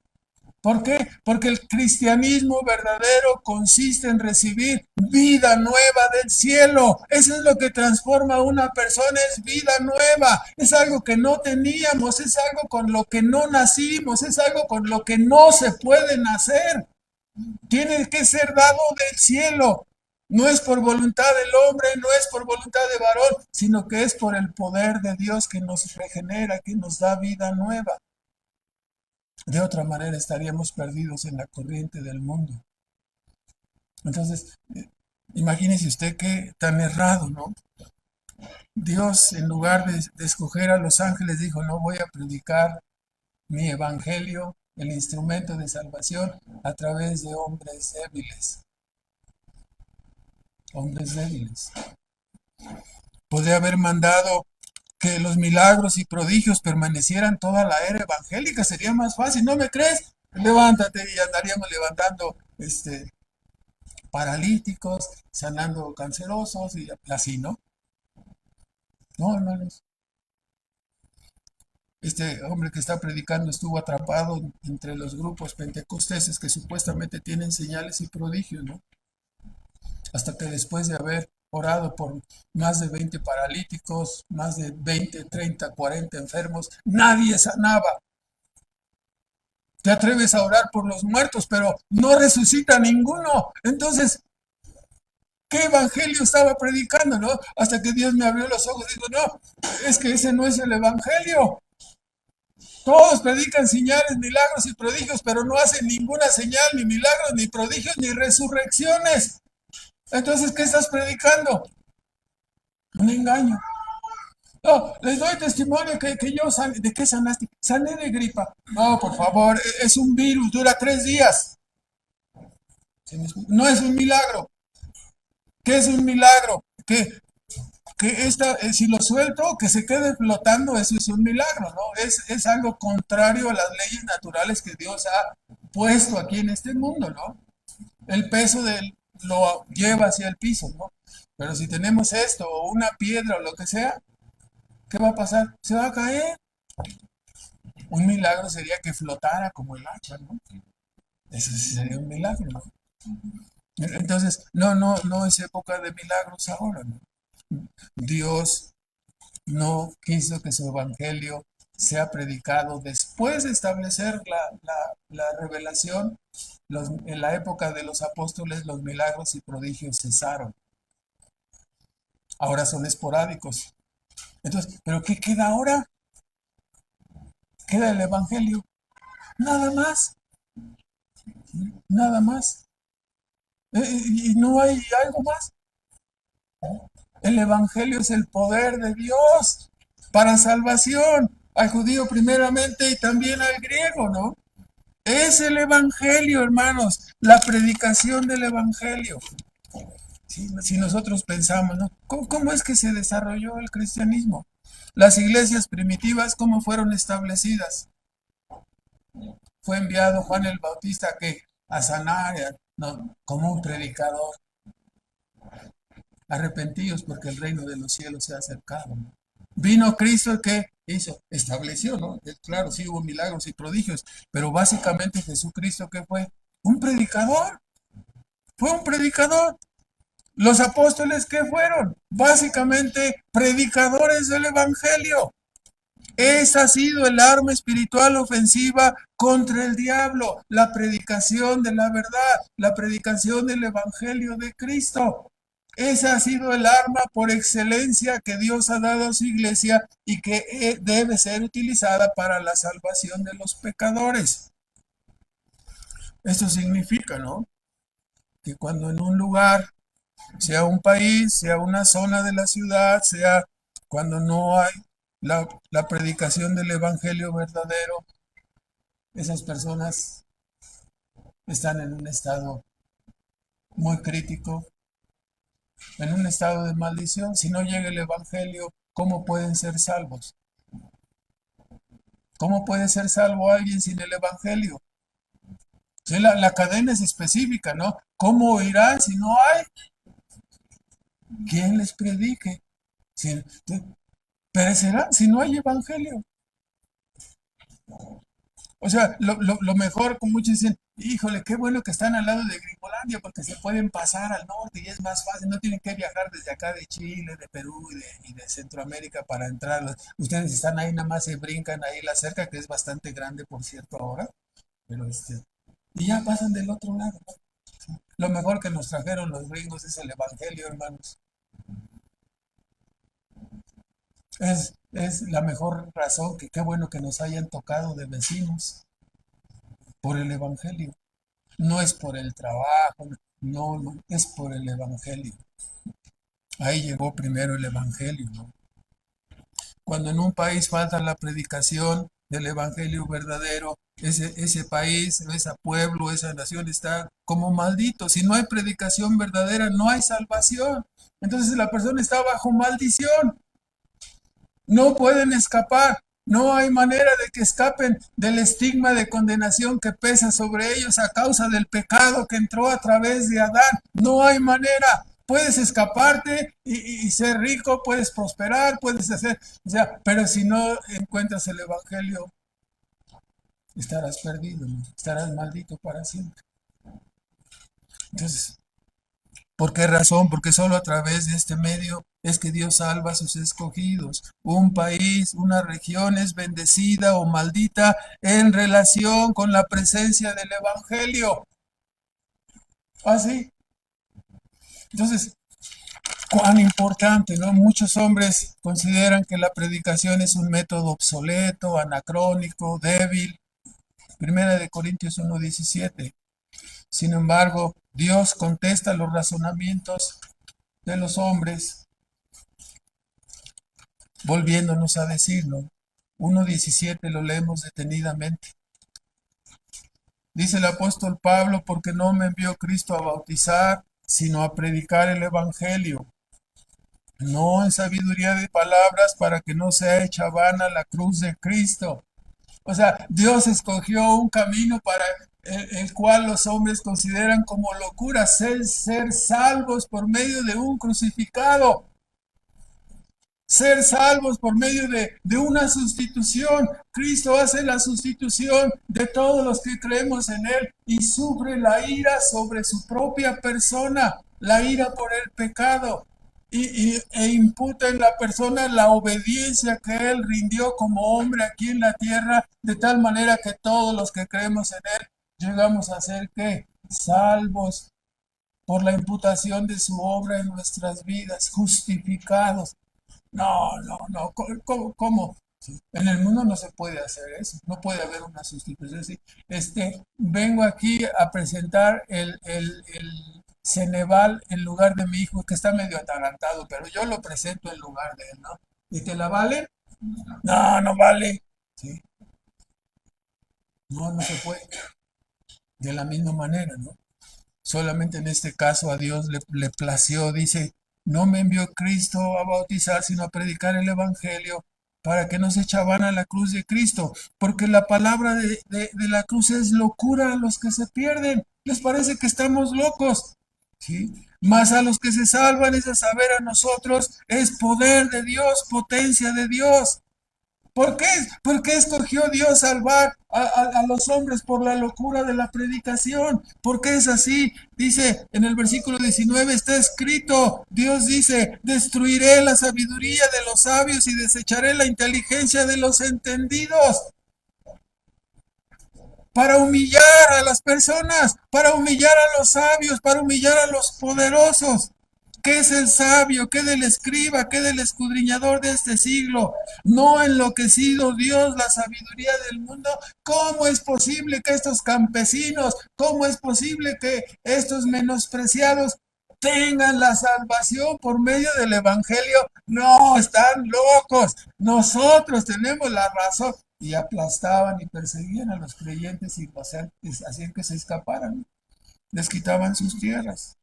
¿Por qué? Porque el cristianismo verdadero consiste en recibir vida nueva del cielo. Eso es lo que transforma a una persona, es vida nueva. Es algo que no teníamos, es algo con lo que no nacimos, es algo con lo que no se puede nacer. Tiene que ser dado del cielo. No es por voluntad del hombre, no es por voluntad de varón, sino que es por el poder de Dios que nos regenera, que nos da vida nueva. De otra manera estaríamos perdidos en la corriente del mundo. Entonces, imagínese usted qué tan errado, ¿no? Dios, en lugar de escoger a los ángeles, dijo, no voy a predicar mi evangelio, el instrumento de salvación, a través de hombres débiles. Hombres débiles. Podría haber mandado que los milagros y prodigios permanecieran toda la era evangélica, sería más fácil, ¿no me crees? Levántate y andaríamos levantando paralíticos, sanando cancerosos y así, ¿no? No, hermanos. Este hombre que está predicando estuvo atrapado entre los grupos pentecosteses que supuestamente tienen señales y prodigios, ¿no? Hasta que después de haber orado por más de 20 paralíticos, más de 20, 30, 40 enfermos, nadie sanaba. Te atreves a orar por los muertos, pero no resucita ninguno. Entonces, ¿qué evangelio estaba predicando, no? Hasta que Dios me abrió los ojos y dijo, no, es que ese no es el evangelio. Todos predican señales, milagros y prodigios, pero no hacen ninguna señal, ni milagros, ni prodigios, ni resurrecciones. Entonces, ¿qué estás predicando? Un engaño. No, les doy testimonio que yo sané. ¿De qué sanaste? Sané de gripa. No, por favor, es un virus, dura 3 días. No es un milagro. ¿Qué es un milagro? Si lo suelto, que se quede flotando, eso es un milagro, ¿no? Es algo contrario a las leyes naturales que Dios ha puesto aquí en este mundo, ¿no? El peso lo lleva hacia el piso, ¿no? Pero si tenemos esto, o una piedra, o lo que sea, ¿qué va a pasar? Se va a caer. Un milagro sería que flotara como el hacha, ¿no? Eso sí sería un milagro, ¿no? Entonces, no es época de milagros ahora, ¿no? Dios no quiso que su evangelio sea predicado después de establecer la revelación. En la época de los apóstoles los milagros y prodigios cesaron. Ahora son esporádicos. Entonces, ¿pero qué queda ahora? Queda el evangelio. Nada más, nada más. Y no hay algo más. El evangelio es el poder de Dios para salvación, al judío primeramente y también al griego, ¿no? Es el evangelio, hermanos, la predicación del evangelio. Si nosotros pensamos, ¿no? ¿Cómo es que se desarrolló el cristianismo? Las iglesias primitivas, ¿cómo fueron establecidas? Fue enviado Juan el Bautista que a sanar, no, como un predicador. Arrepentidos porque el reino de los cielos se ha acercado, ¿no? Vino Cristo que hizo, estableció, ¿no? Claro, sí hubo milagros y prodigios, pero básicamente Jesucristo que fue fue un predicador. Los apóstoles que fueron, básicamente predicadores del evangelio. Esa ha sido el arma espiritual ofensiva contra el diablo, la predicación de la verdad, la predicación del Evangelio de Cristo. Esa ha sido el arma por excelencia que Dios ha dado a su iglesia y que debe ser utilizada para la salvación de los pecadores. Esto significa, ¿no? Que cuando en un lugar, sea un país, sea una zona de la ciudad, sea cuando no hay la predicación del Evangelio verdadero, esas personas están en un estado muy crítico, en un estado de maldición. Si no llega el Evangelio, ¿cómo pueden ser salvos? ¿Cómo puede ser salvo alguien sin el Evangelio? Sí, la cadena es específica, ¿no? ¿Cómo oirán si no hay quien les predique? Si, perecerán si no hay Evangelio. O sea, lo mejor, como muchos dicen, híjole, qué bueno que están al lado de Gringolandia porque se pueden pasar al norte y es más fácil, no tienen que viajar desde acá de Chile, de Perú y de Centroamérica para entrar. Ustedes están ahí, nada más se brincan ahí la cerca, que es bastante grande, por cierto, ahora, pero y ya pasan del otro lado, ¿no? Lo mejor que nos trajeron los gringos es el Evangelio, hermanos. Es la mejor razón que qué bueno que nos hayan tocado de vecinos por el Evangelio. No es por el trabajo, no, no, es por el Evangelio. Ahí llegó primero el Evangelio, ¿no? Cuando en un país falta la predicación del Evangelio verdadero, ese país, ese pueblo, esa nación está como maldito. Si no hay predicación verdadera, no hay salvación. Entonces la persona está bajo maldición. No pueden escapar. No hay manera de que escapen del estigma de condenación que pesa sobre ellos a causa del pecado que entró a través de Adán. No hay manera. Puedes escaparte y ser rico, puedes prosperar, puedes hacer, o sea, pero si no encuentras el Evangelio, estarás perdido, ¿no? Estarás maldito para siempre. Entonces, ¿por qué razón? Porque solo a través de este medio es que Dios salva a sus escogidos. Un país, una región es bendecida o maldita en relación con la presencia del Evangelio. Así. Entonces, cuán importante, ¿no? Muchos hombres consideran que la predicación es un método obsoleto, anacrónico, débil. Primera de Corintios 1:17. Sin embargo, Dios contesta los razonamientos de los hombres volviéndonos a decirlo. 1:17 lo leemos detenidamente. Dice el apóstol Pablo, porque no me envió Cristo a bautizar, sino a predicar el Evangelio, no en sabiduría de palabras para que no sea hecha vana la cruz de Cristo. O sea, Dios escogió un camino para el cual los hombres consideran como locura, ser salvos por medio de un crucificado. Ser salvos por medio de una sustitución. Cristo hace la sustitución de todos los que creemos en Él y sufre la ira sobre su propia persona, la ira por el pecado, e imputa en la persona la obediencia que Él rindió como hombre aquí en la tierra, de tal manera que todos los que creemos en Él llegamos a ser ¿qué? Salvos por la imputación de su obra en nuestras vidas, justificados. No, no, no. ¿Cómo? Sí. En el mundo no se puede hacer eso. No puede haber una sustitución así. Vengo aquí a presentar el Ceneval en lugar de mi hijo, que está medio atarantado, pero yo lo presento en lugar de él, ¿no? ¿Y te la vale? No, no vale. Sí. No, no se puede. De la misma manera, ¿no? Solamente en este caso a Dios le plació, dice, no me envió Cristo a bautizar, sino a predicar el Evangelio para que no se echaban a la cruz de Cristo, porque la palabra de la cruz es locura a los que se pierden. les parece que estamos locos, ¿sí? Mas a los que se salvan, es a saber a nosotros, es poder de Dios, potencia de Dios. ¿Por qué? ¿Por qué escogió Dios salvar a los hombres por la locura de la predicación? ¿Por qué es así? Dice en el versículo 19, está escrito, Dios dice, destruiré la sabiduría de los sabios y desecharé la inteligencia de los entendidos. Para humillar a las personas, para humillar a los sabios, para humillar a los poderosos. ¿Qué es el sabio? ¿Qué del escriba? ¿Qué del escudriñador de este siglo? ¿No ha enloquecido Dios la sabiduría del mundo? ¿Cómo es posible que estos campesinos, cómo es posible que estos menospreciados tengan la salvación por medio del Evangelio? No, están locos. Nosotros tenemos la razón. Y aplastaban y perseguían a los creyentes y hacían que se escaparan. Les quitaban sus tierras.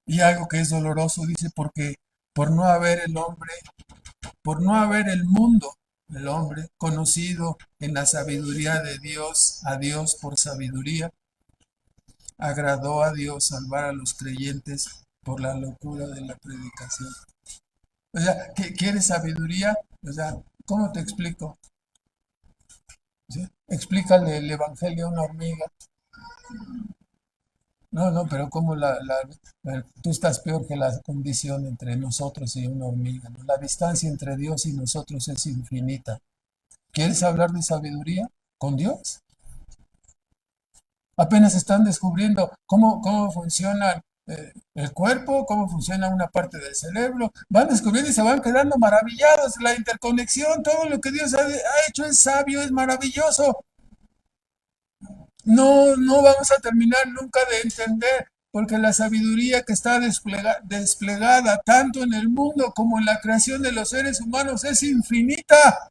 Y algo que es doloroso, dice, porque por no haber el hombre, por no haber el mundo, el hombre, conocido en la sabiduría de Dios, a Dios por sabiduría, agradó a Dios salvar a los creyentes por la locura de la predicación. O sea, ¿quieres sabiduría? O sea, ¿cómo te explico? ¿Sí? Explícale el evangelio a una hormiga. No, no, pero como tú estás peor que la condición entre nosotros y una hormiga, ¿no? La distancia entre Dios y nosotros es infinita. ¿Quieres hablar de sabiduría con Dios? Apenas están descubriendo cómo funciona el cuerpo, cómo funciona una parte del cerebro. Van descubriendo y se van quedando maravillados. La interconexión, todo lo que Dios ha hecho es sabio, es maravilloso. No vamos a terminar nunca de entender, porque la sabiduría que está desplegada tanto en el mundo como en la creación de los seres humanos es infinita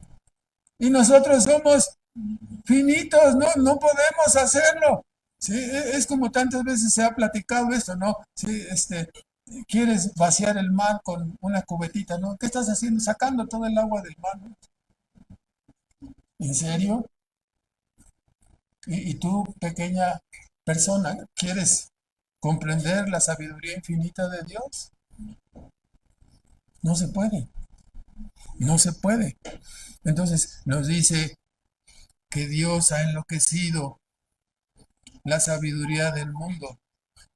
y nosotros somos finitos, no podemos hacerlo. Sí, es como tantas veces se ha platicado esto, ¿no? Sí, quieres vaciar el mar con una cubetita, ¿no? ¿Qué estás haciendo? Sacando todo el agua del mar, ¿no? ¿En serio? Y tú, pequeña persona, ¿quieres comprender la sabiduría infinita de Dios? No se puede, no se puede. Entonces nos dice que Dios ha enloquecido la sabiduría del mundo,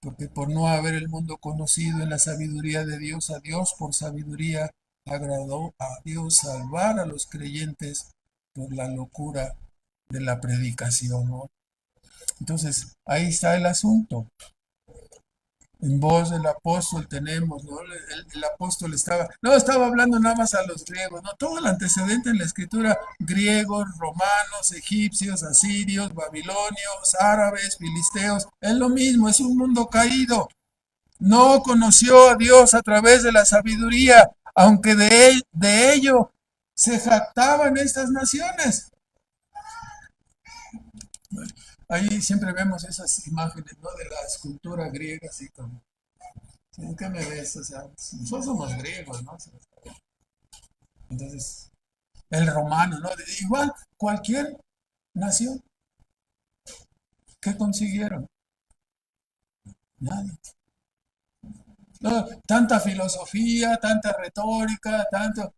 porque por no haber el mundo conocido en la sabiduría de Dios, a Dios por sabiduría agradó a Dios salvar a los creyentes por la locura de la predicación, ¿no? Entonces, ahí está el asunto. En voz del apóstol tenemos, ¿no? El apóstol no estaba hablando nada más a los griegos, no, todo el antecedente en la escritura, griegos, romanos, egipcios, asirios, babilonios, árabes, filisteos, es lo mismo, es un mundo caído. No conoció a Dios a través de la sabiduría, aunque de ello se jactaban estas naciones. Ahí siempre vemos esas imágenes, ¿no? De la escultura griega, así como, ¿en qué me ves? O sea, nosotros somos griegos, ¿no? Entonces, el romano, ¿no? Igual, cualquier nación, ¿qué consiguieron? Nada. No, tanta filosofía, tanta retórica, tanto.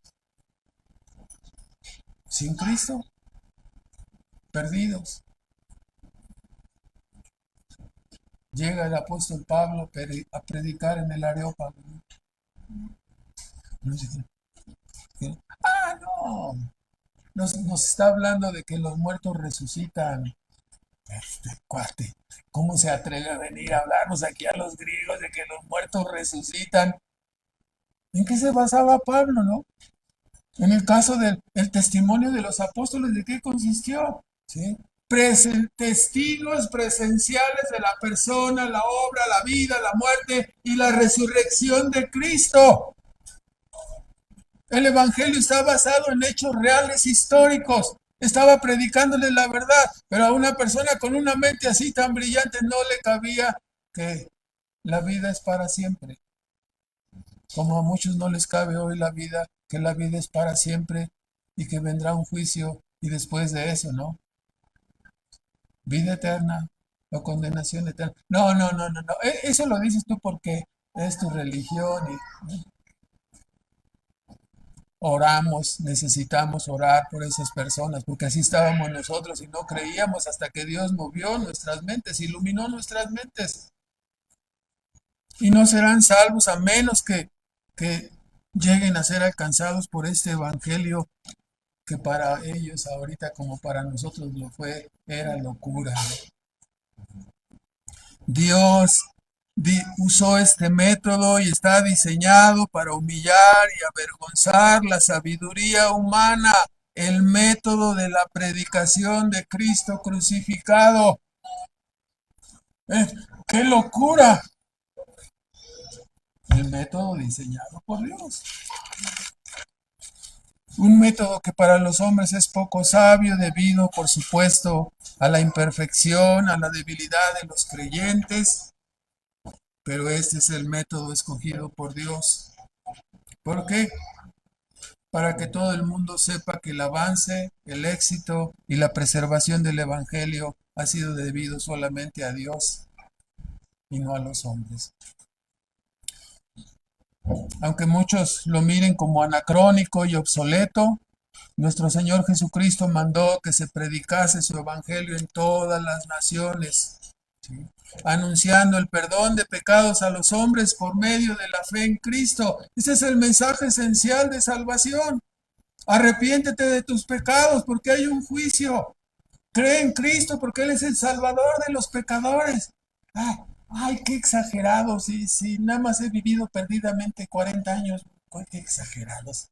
Sin Cristo, perdidos. Llega el apóstol Pablo a predicar en el Areópago, ¿no? No sé no. Nos está hablando de que los muertos resucitan. Este cuate, ¿cómo se atreve a venir a hablarnos aquí a los griegos de que los muertos resucitan? ¿En qué se basaba Pablo, no? En el caso del el testimonio de los apóstoles, ¿de qué consistió? ¿Sí? Testigos presenciales de la persona, la obra, la vida, la muerte y la resurrección de Cristo. El Evangelio está basado en hechos reales históricos. Estaba predicándole la verdad, pero a una persona con una mente así tan brillante no le cabía que la vida es para siempre. Como a muchos no les cabe hoy la vida, que la vida es para siempre y que vendrá un juicio y después de eso, ¿no? Vida eterna. o condenación eterna. No, no, no, no, no. Eso lo dices tú porque es tu religión y oramos, necesitamos orar por esas personas, porque así estábamos nosotros y no creíamos hasta que Dios movió nuestras mentes, iluminó nuestras mentes y no serán salvos a menos que lleguen a ser alcanzados por este evangelio que para ellos ahorita como para nosotros lo fue, era locura. Dios usó este método y está diseñado para humillar y avergonzar la sabiduría humana, el método de la predicación de Cristo crucificado. Eh, ¡Qué locura! El método diseñado por Dios. Un método que para los hombres es poco sabio debido, por supuesto, a la imperfección, a la debilidad de los creyentes, pero este es el método escogido por Dios. ¿Por qué? Para que todo el mundo sepa que el avance, el éxito y la preservación del Evangelio ha sido debido solamente a Dios y no a los hombres. Aunque muchos lo miren como anacrónico y obsoleto, nuestro Señor Jesucristo mandó que se predicase su Evangelio en todas las naciones, ¿sí? Anunciando el perdón de pecados a los hombres por medio de la fe en Cristo. Ese es el mensaje esencial de salvación. Arrepiéntete de tus pecados porque hay un juicio. Cree en Cristo porque Él es el Salvador de los pecadores. Ah, ay, qué exagerado. Si nada más he vivido perdidamente 40 años. Qué exagerados.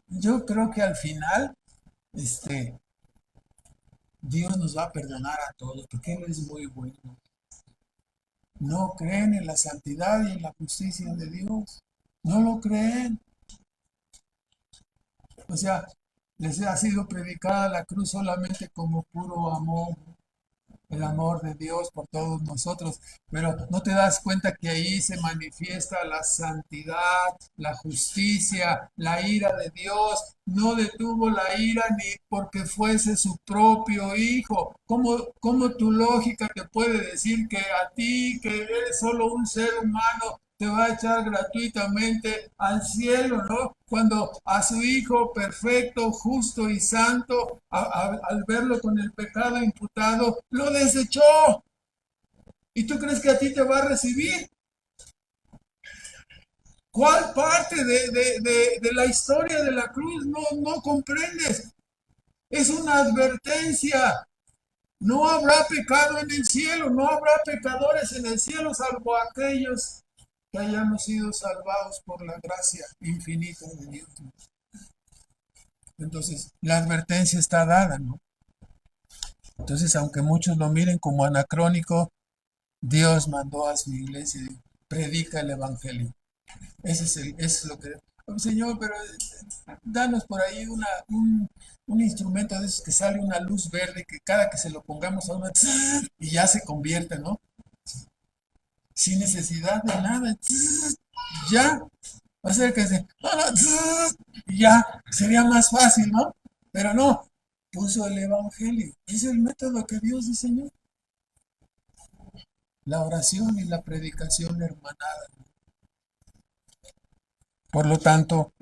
Yo creo que al final, este, Dios nos va a perdonar a todos porque Él es muy bueno. No creen en la santidad y en la justicia de Dios. No lo creen. O sea, les ha sido predicada la cruz solamente como puro amor, el amor de Dios por todos nosotros, pero no te das cuenta que ahí se manifiesta la santidad, la justicia, la ira de Dios. No detuvo la ira ni porque fuese su propio hijo. ¿Cómo tu lógica te puede decir que a ti, que eres solo un ser humano, te va a echar gratuitamente al cielo, ¿no? Cuando a su Hijo perfecto, justo y santo, al verlo con el pecado imputado, lo desechó. ¿Y tú crees que a ti te va a recibir? ¿Cuál parte de la historia de la cruz no comprendes? Es una advertencia. No habrá pecado en el cielo, no habrá pecadores en el cielo, salvo aquellos que hayamos sido salvados por la gracia infinita de Dios. Entonces, la advertencia está dada, ¿no? Entonces, aunque muchos lo miren como anacrónico, Dios mandó a su iglesia y predica el evangelio. Ese es lo que... Oh, Señor, pero danos por ahí un instrumento de esos que sale una luz verde que cada que se lo pongamos a una y ya se convierte, ¿no? Sin necesidad de nada. Ya. Va a ser que se... Ya. Sería más fácil, ¿no? Pero no. Puso el evangelio. Es el método que Dios diseñó. La oración y la predicación hermanada. Por lo tanto,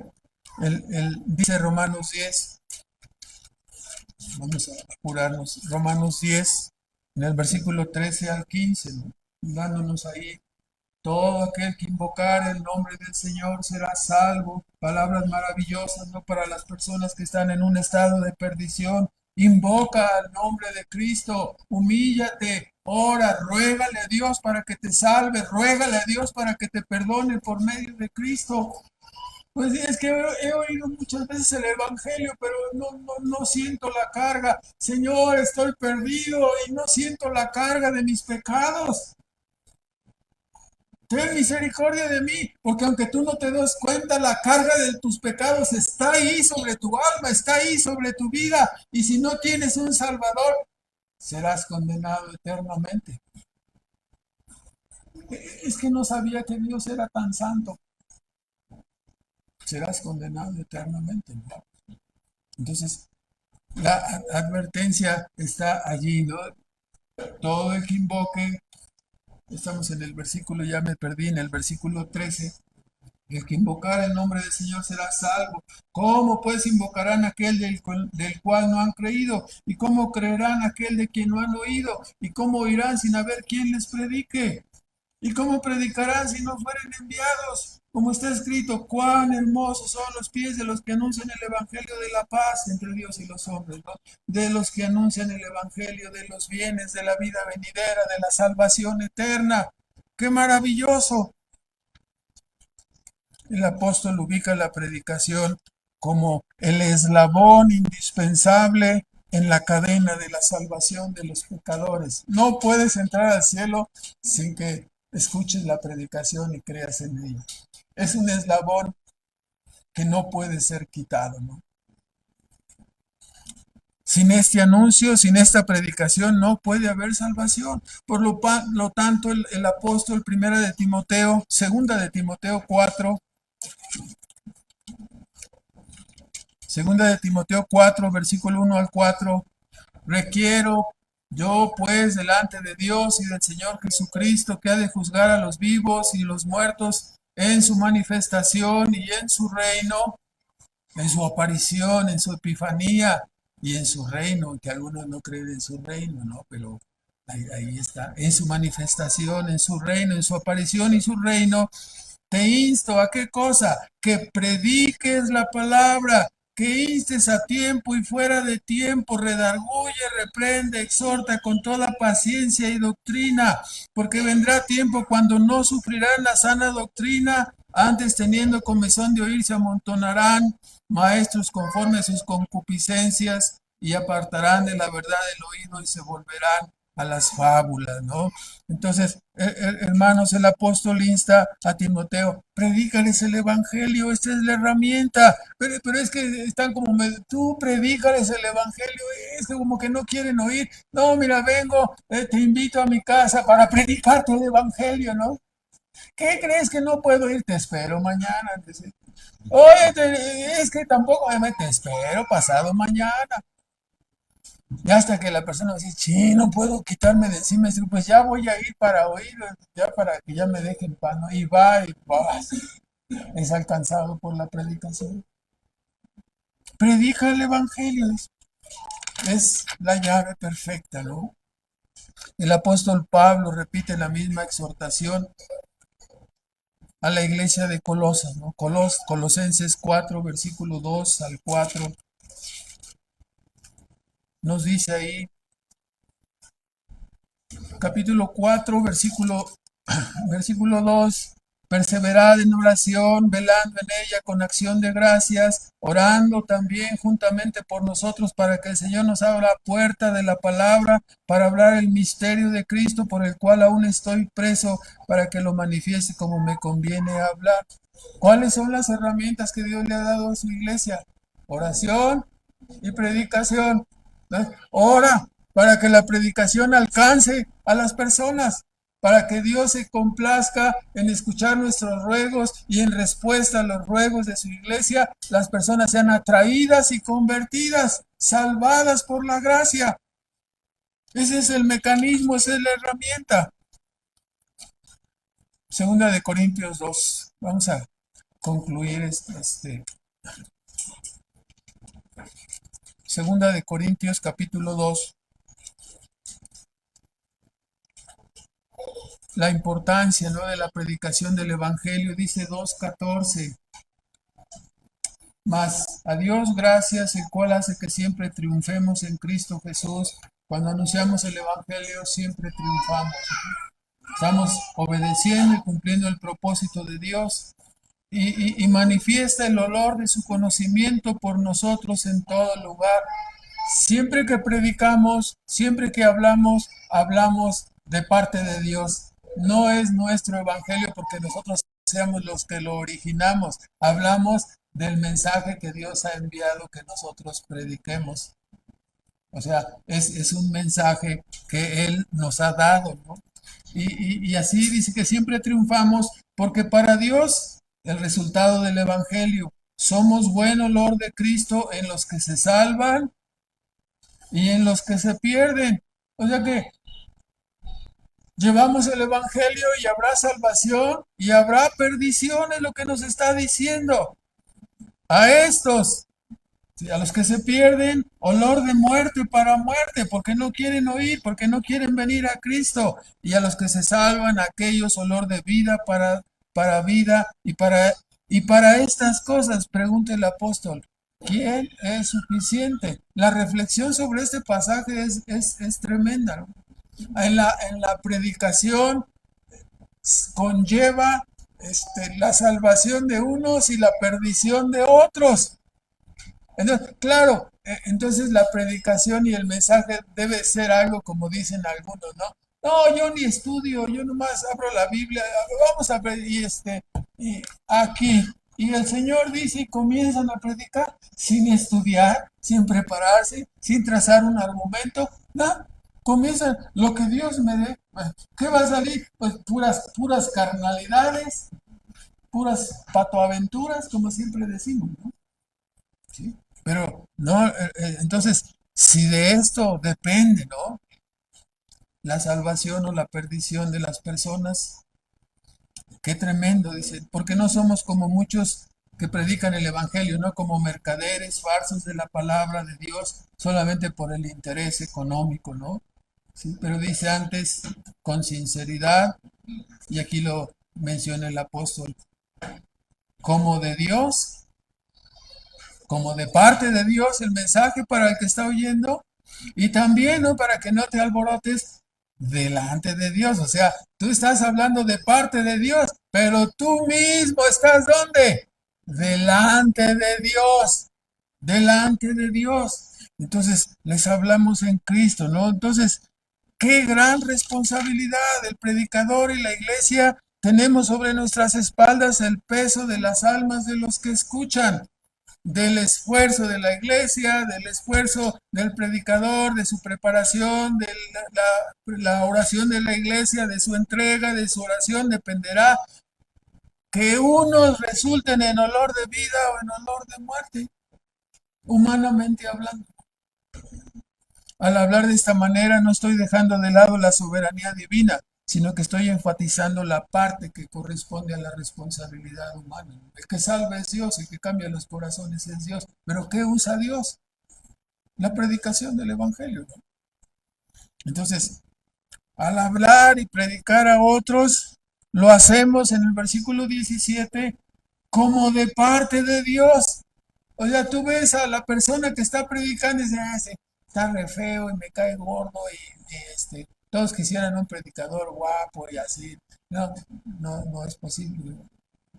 dice Romanos 10, vamos a apurarnos, Romanos 10, en el versículo 13 al 15, ¿no? Dándonos ahí, todo aquel que invocar el nombre del Señor será salvo. Palabras maravillosas, ¿no? Para las personas que están en un estado de perdición. Invoca al nombre de Cristo, humíllate, ora, ruégale a Dios para que te salve, ruégale a Dios para que te perdone por medio de Cristo. Pues sí, es que he oído muchas veces el Evangelio, pero no siento la carga. Señor, estoy perdido y no siento la carga de mis pecados. Ten misericordia de mí, porque aunque tú no te das cuenta, la carga de tus pecados está ahí sobre tu alma, está ahí sobre tu vida. Y si no tienes un Salvador, serás condenado eternamente. Es que no sabía que Dios era tan santo. Serás condenado eternamente, ¿no? Entonces, La advertencia está allí, ¿no? Todo el que invoque, estamos en el versículo, ya me perdí, en el versículo 13. El que invocar el nombre del Señor será salvo. ¿Cómo pues invocarán aquel del cual no han creído? ¿Y cómo creerán aquel de quien no han oído? ¿Y cómo oirán sin haber quien les predique? ¿Y cómo predicarán si no fueren enviados? Como está escrito, cuán hermosos son los pies de los que anuncian el evangelio de la paz entre Dios y los hombres, ¿no? De los que anuncian el evangelio de los bienes, de la vida venidera, de la salvación eterna. ¡Qué maravilloso! El apóstol ubica la predicación como el eslabón indispensable en la cadena de la salvación de los pecadores. No puedes entrar al cielo sin que escuches la predicación y creas en ella. Es un eslabón que no puede ser quitado, ¿no? Sin este anuncio, sin esta predicación, no puede haber salvación. Por lo tanto, el apóstol, primera de Timoteo, segunda de Timoteo 4, segunda de Timoteo 4, versículo 1 al 4, requiero yo pues delante de Dios y del Señor Jesucristo, que ha de juzgar a los vivos y los muertos en su manifestación y en su reino, en su aparición, en su epifanía y en su reino, que algunos no creen en su reino, ¿no? Pero ahí está, en su manifestación, en su reino, en su aparición y su reino, te insto a qué cosa, que prediques la palabra, que instes a tiempo y fuera de tiempo, redarguye, reprende, exhorta con toda paciencia y doctrina, porque vendrá tiempo cuando no sufrirán la sana doctrina, antes teniendo comezón de oír se amontonarán maestros conforme a sus concupiscencias y apartarán de la verdad el oído y se volverán a las fábulas, ¿no? Entonces, hermanos, el apóstol insta a Timoteo, predícales el evangelio, esta es la herramienta, pero es que están como, tú predícales el evangelio, es que como que no quieren oír, no, mira, vengo, te invito a mi casa para predicarte el evangelio, ¿no? ¿Qué crees que no puedo ir? Te espero mañana. Oye, es que tampoco, te espero pasado mañana. Y hasta que la persona dice, sí, no puedo quitarme de encima, pues ya voy a ir para oír, ya para que ya me dejen pan, ¿no? Y va, es alcanzado por la predicación. Predica el evangelio, es la llave perfecta, ¿no? El apóstol Pablo repite la misma exhortación a la iglesia de Colosas, ¿no? Colosenses 4, versículo 2 al 4, nos dice ahí, capítulo 4, versículo 2, perseverad en oración, velando en ella con acción de gracias, orando también juntamente por nosotros para que el Señor nos abra la puerta de la palabra para hablar el misterio de Cristo por el cual aún estoy preso para que lo manifieste como me conviene hablar. ¿Cuáles son las herramientas que Dios le ha dado a su iglesia? Oración y predicación. ¿No? Ora para que la predicación alcance a las personas, para que Dios se complazca en escuchar nuestros ruegos y en respuesta a los ruegos de su iglesia, las personas sean atraídas y convertidas, salvadas por la gracia. Ese es el mecanismo, esa es la herramienta. Segunda de Corintios 2. Vamos a concluir Segunda de Corintios capítulo 2. La importancia, ¿no?, de la predicación del evangelio, dice 2:14. Mas a Dios gracias, el cual hace que siempre triunfemos en Cristo Jesús. Cuando anunciamos el evangelio siempre triunfamos. Estamos obedeciendo y cumpliendo el propósito de Dios y manifiesta el olor de su conocimiento por nosotros en todo lugar. Siempre que predicamos, siempre que hablamos, hablamos de parte de Dios. No es nuestro evangelio porque nosotros seamos los que lo originamos. Hablamos del mensaje que Dios ha enviado que nosotros prediquemos. O sea, es un mensaje que Él nos ha dado, ¿no? Y así dice que siempre triunfamos porque para Dios el resultado del evangelio somos buen olor de Cristo en los que se salvan y en los que se pierden. O sea que llevamos el Evangelio y habrá salvación y habrá perdición, es lo que nos está diciendo. A estos, sí, a los que se pierden, olor de muerte para muerte, porque no quieren oír, porque no quieren venir a Cristo. Y a los que se salvan, aquellos olor de vida para vida y para estas cosas, pregunta el apóstol. ¿Quién es suficiente? La reflexión sobre este pasaje es tremenda, ¿no? En la predicación conlleva la salvación de unos y la perdición de otros. Entonces, claro, entonces la predicación y el mensaje debe ser algo como dicen algunos, ¿no? No, yo ni estudio, yo nomás abro la Biblia, vamos a ver, y aquí, y el Señor dice y comienzan a predicar sin estudiar, sin prepararse, sin trazar un argumento, no, comienzan lo que Dios me dé. ¿Qué va a salir? Pues puras carnalidades, puras patoaventuras, como siempre decimos, ¿no? ¿Sí? Pero no, entonces, si de esto depende, ¿no? La salvación o la perdición de las personas, qué tremendo, dice, porque no somos como muchos que predican el Evangelio, no como mercaderes falsos de la palabra de Dios, solamente por el interés económico, ¿no? Sí, pero dice antes, con sinceridad, y aquí lo menciona el apóstol, como de Dios, como de parte de Dios el mensaje para el que está oyendo y también, ¿no? Para que no te alborotes delante de Dios. O sea, tú estás hablando de parte de Dios, pero tú mismo estás ¿dónde? Delante de Dios, delante de Dios. Entonces, les hablamos en Cristo, ¿no? Entonces, qué gran responsabilidad el predicador y la iglesia. Tenemos sobre nuestras espaldas el peso de las almas de los que escuchan, del esfuerzo de la iglesia, del esfuerzo del predicador, de su preparación, de la oración de la iglesia, de su entrega, de su oración, dependerá que unos resulten en olor de vida o en olor de muerte, humanamente hablando. Al hablar de esta manera no estoy dejando de lado la soberanía divina, sino que estoy enfatizando la parte que corresponde a la responsabilidad humana. El que salva es Dios, el que cambia los corazones es Dios. Pero ¿qué usa Dios? La predicación del Evangelio, ¿no? Entonces, al hablar y predicar a otros, lo hacemos en el versículo 17 como de parte de Dios. O sea, tú ves a la persona que está predicando y dice, está re feo y me cae gordo y todos quisieran un predicador guapo y así. No, no es posible, ¿no?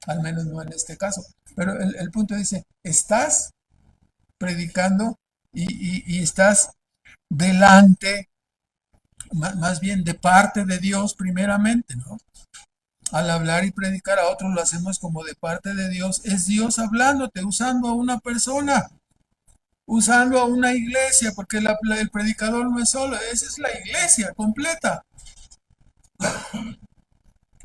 Al menos no en este caso. Pero el punto dice, estás predicando y estás delante, más bien de parte de Dios primeramente, ¿no? Al hablar y predicar a otros lo hacemos como de parte de Dios. Es Dios hablándote, usando a una persona, usando a una iglesia, porque el predicador no es solo, esa es la iglesia completa.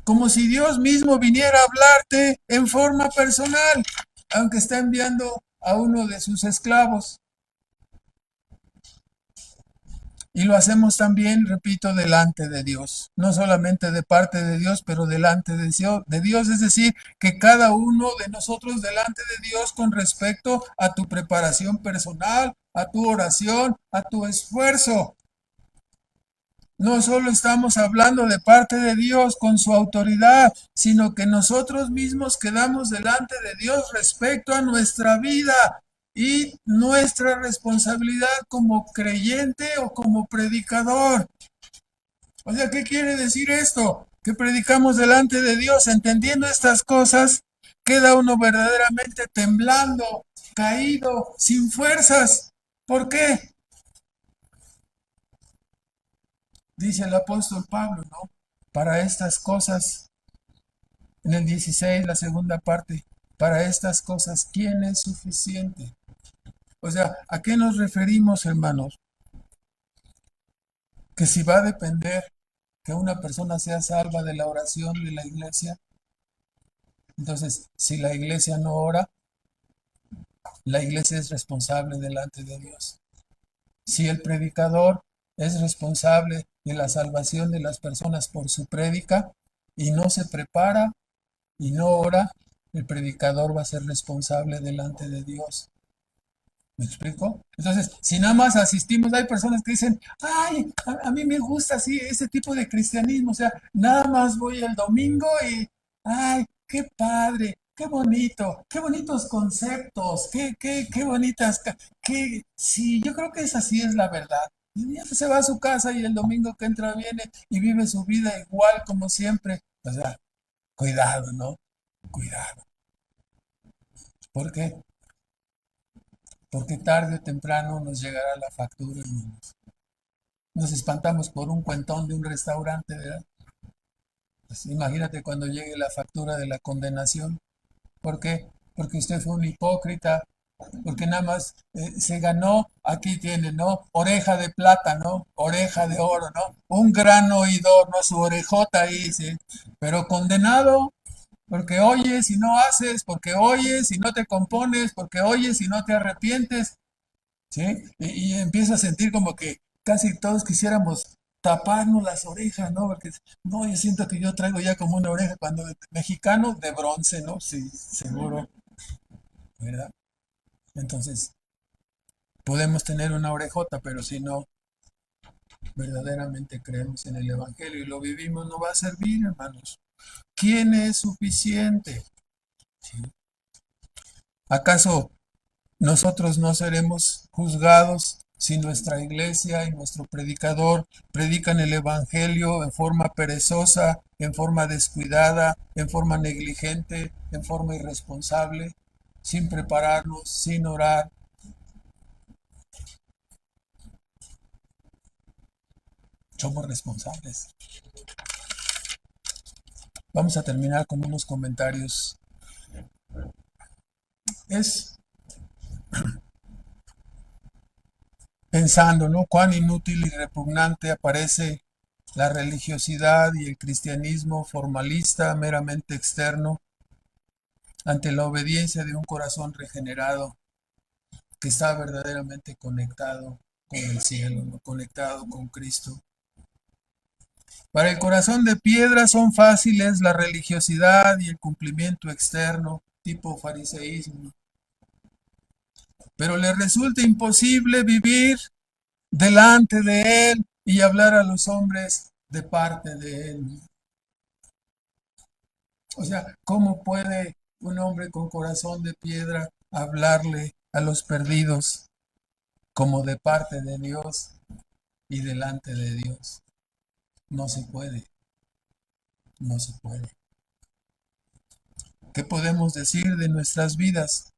Como si Dios mismo viniera a hablarte en forma personal, aunque está enviando a uno de sus esclavos. Y lo hacemos también, repito, delante de Dios. No solamente de parte de Dios, pero delante de Dios. Es decir, que cada uno de nosotros delante de Dios con respecto a tu preparación personal, a tu oración, a tu esfuerzo. No solo estamos hablando de parte de Dios con su autoridad, sino que nosotros mismos quedamos delante de Dios respecto a nuestra vida y nuestra responsabilidad como creyente o como predicador. O sea, ¿qué quiere decir esto? Que predicamos delante de Dios, entendiendo estas cosas, queda uno verdaderamente temblando, caído, sin fuerzas. ¿Por qué? Dice el apóstol Pablo, ¿no? Para estas cosas, en el 16, la segunda parte, para estas cosas, ¿quién es suficiente? O sea, ¿a qué nos referimos, hermanos? Que si va a depender que una persona sea salva de la oración de la iglesia, entonces, si la iglesia no ora, la iglesia es responsable delante de Dios. Si el predicador es responsable de la salvación de las personas por su prédica y no se prepara y no ora, el predicador va a ser responsable delante de Dios. ¿Me explico? Entonces, si nada más asistimos, hay personas que dicen, ay, a mí me gusta así ese tipo de cristianismo, o sea, nada más voy el domingo y, ay, qué padre, qué bonito, qué bonitos conceptos, qué bonitas, sí, yo creo que esa sí es la verdad. Y ya se va a su casa y el domingo que entra viene y vive su vida igual como siempre. O sea, cuidado, ¿no? Cuidado. ¿Por qué? Porque tarde o temprano nos llegará la factura, hermanos. Nos espantamos por un cuentón de un restaurante, ¿verdad? Pues imagínate cuando llegue la factura de la condenación. ¿Por qué? Porque usted fue un hipócrita, porque nada más se ganó, aquí tiene, ¿no? Oreja de plata, ¿no? Oreja de oro, ¿no? Un gran oidor, ¿no? Su orejota ahí, ¿sí? Pero condenado, porque oyes y no haces, porque oyes y no te compones, porque oyes y no te arrepientes. ¿Sí? Y empiezo a sentir como que casi todos quisiéramos taparnos las orejas, ¿no? Porque no, yo siento que yo traigo ya como una oreja cuando mexicano de bronce, ¿no? Sí, seguro, ¿verdad? Entonces, podemos tener una orejota, pero si no verdaderamente creemos en el Evangelio y lo vivimos, no va a servir, hermanos. ¿Quién es suficiente? ¿Sí? ¿Acaso nosotros no seremos juzgados si nuestra iglesia y nuestro predicador predican el Evangelio en forma perezosa, en forma descuidada, en forma negligente, en forma irresponsable, sin prepararnos, sin orar? Somos responsables. Vamos a terminar con unos comentarios. Es pensando, ¿no? Cuán inútil y repugnante aparece la religiosidad y el cristianismo formalista, meramente externo, ante la obediencia de un corazón regenerado que está verdaderamente conectado con el cielo, ¿no? Conectado con Cristo. Para el corazón de piedra son fáciles la religiosidad y el cumplimiento externo, tipo fariseísmo, pero le resulta imposible vivir delante de Él y hablar a los hombres de parte de Él. O sea, ¿cómo puede un hombre con corazón de piedra hablarle a los perdidos como de parte de Dios y delante de Dios? No se puede, no se puede. ¿Qué podemos decir de nuestras vidas?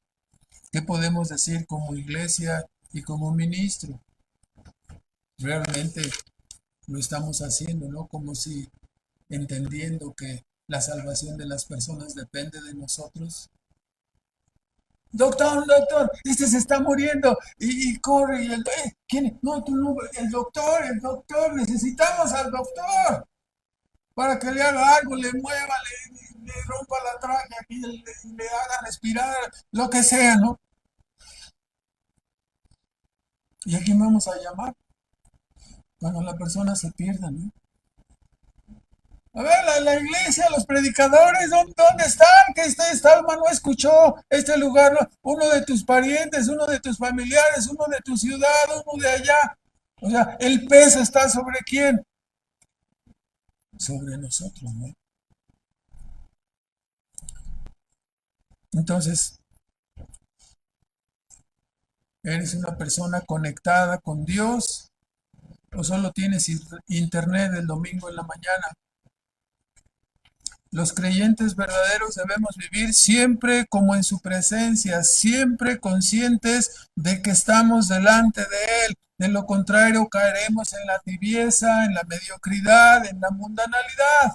¿Qué podemos decir como iglesia y como ministro? Realmente lo estamos haciendo, ¿no? Como si entendiendo que la salvación de las personas depende de nosotros. Doctor, doctor, este se está muriendo y corre y ¿quién? No, tú no, el doctor, necesitamos al doctor para que le haga algo, le mueva, le rompa la tráquea, y le haga respirar, lo que sea, ¿no? ¿Y a quién vamos a llamar cuando la persona se pierda, ¿no? A ver, la iglesia, los predicadores, ¿dónde están? Que esta alma no escuchó este lugar, ¿no? Uno de tus parientes, uno de tus familiares, uno de tu ciudad, uno de allá. O sea, el peso está sobre quién? Sobre nosotros, ¿no? Entonces, ¿eres una persona conectada con Dios o solo tienes internet el domingo en la mañana? Los creyentes verdaderos debemos vivir siempre como en su presencia, siempre conscientes de que estamos delante de Él. De lo contrario, caeremos en la tibieza, en la mediocridad, en la mundanalidad.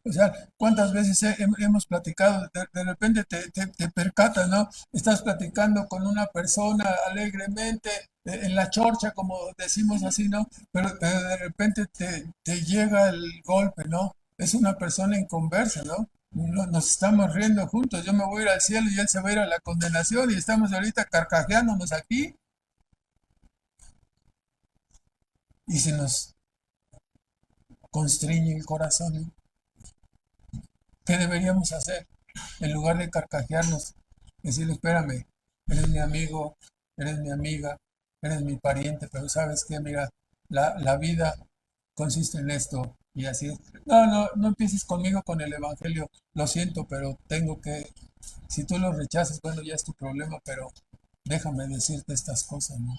O sea, ¿cuántas veces hemos platicado? De repente te percatas, ¿no? Estás platicando con una persona alegremente, en la chorcha, como decimos así, ¿no? Pero de repente te llega el golpe, ¿no? Es una persona inconversa, ¿no? Nos estamos riendo juntos, yo me voy a ir al cielo y él se va a ir a la condenación y estamos ahorita carcajeándonos aquí y se nos constriñe el corazón, ¿eh? ¿Qué deberíamos hacer? En lugar de carcajearnos, decirle, espérame, eres mi amigo, eres mi amiga, eres mi pariente, pero sabes qué, mira, la vida consiste en esto y así es. No, no, no empieces conmigo con el evangelio, lo siento, pero tengo que, si tú lo rechazas, bueno, ya es tu problema, pero déjame decirte estas cosas, ¿no?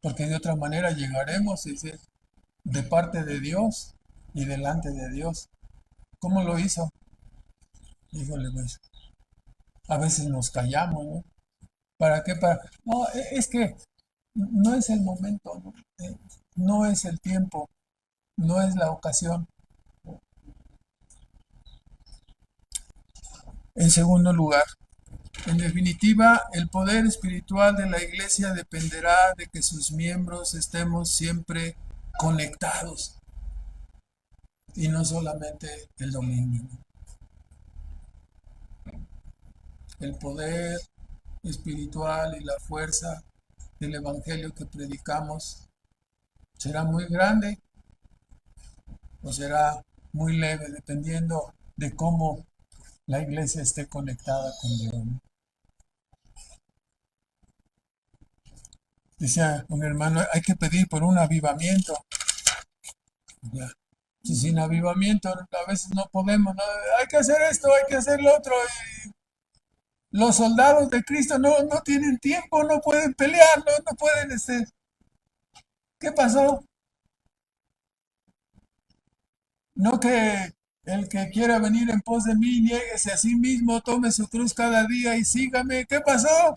Porque de otra manera llegaremos y decir, de parte de Dios y delante de Dios. ¿Cómo lo hizo? Híjole, pues, a veces nos callamos, ¿no? ¿Para qué? No, es que no es el momento, ¿no? No es el tiempo, no es la ocasión. En segundo lugar, en definitiva, el poder espiritual de la iglesia dependerá de que sus miembros estemos siempre conectados y no solamente el domingo. El poder espiritual y la fuerza del evangelio que predicamos será muy grande o será muy leve, dependiendo de cómo la iglesia esté conectada con Dios. Decía un hermano, hay que pedir por un avivamiento. Ya. Si sin avivamiento a veces no podemos, ¿no? Hay que hacer esto, hay que hacer lo otro. Y los soldados de Cristo no tienen tiempo, no pueden pelear, no pueden, ¿qué pasó? No que el que quiera venir en pos de mí, niéguese a sí mismo, tome su cruz cada día y sígame. ¿Qué pasó?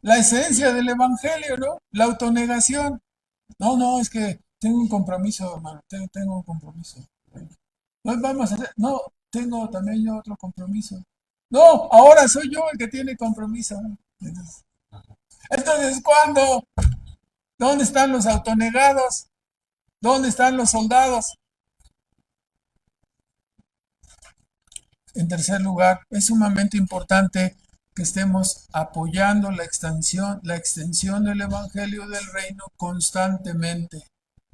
La esencia del evangelio, ¿no? La autonegación. No, no, es que tengo un compromiso, hermano, tengo un compromiso. No vamos a hacer, no, tengo también yo otro compromiso. No, ahora soy yo el que tiene compromiso. Entonces, ¿cuándo? ¿Dónde están los autonegados? ¿Dónde están los soldados? En tercer lugar, es sumamente importante que estemos apoyando la extensión del Evangelio del Reino constantemente.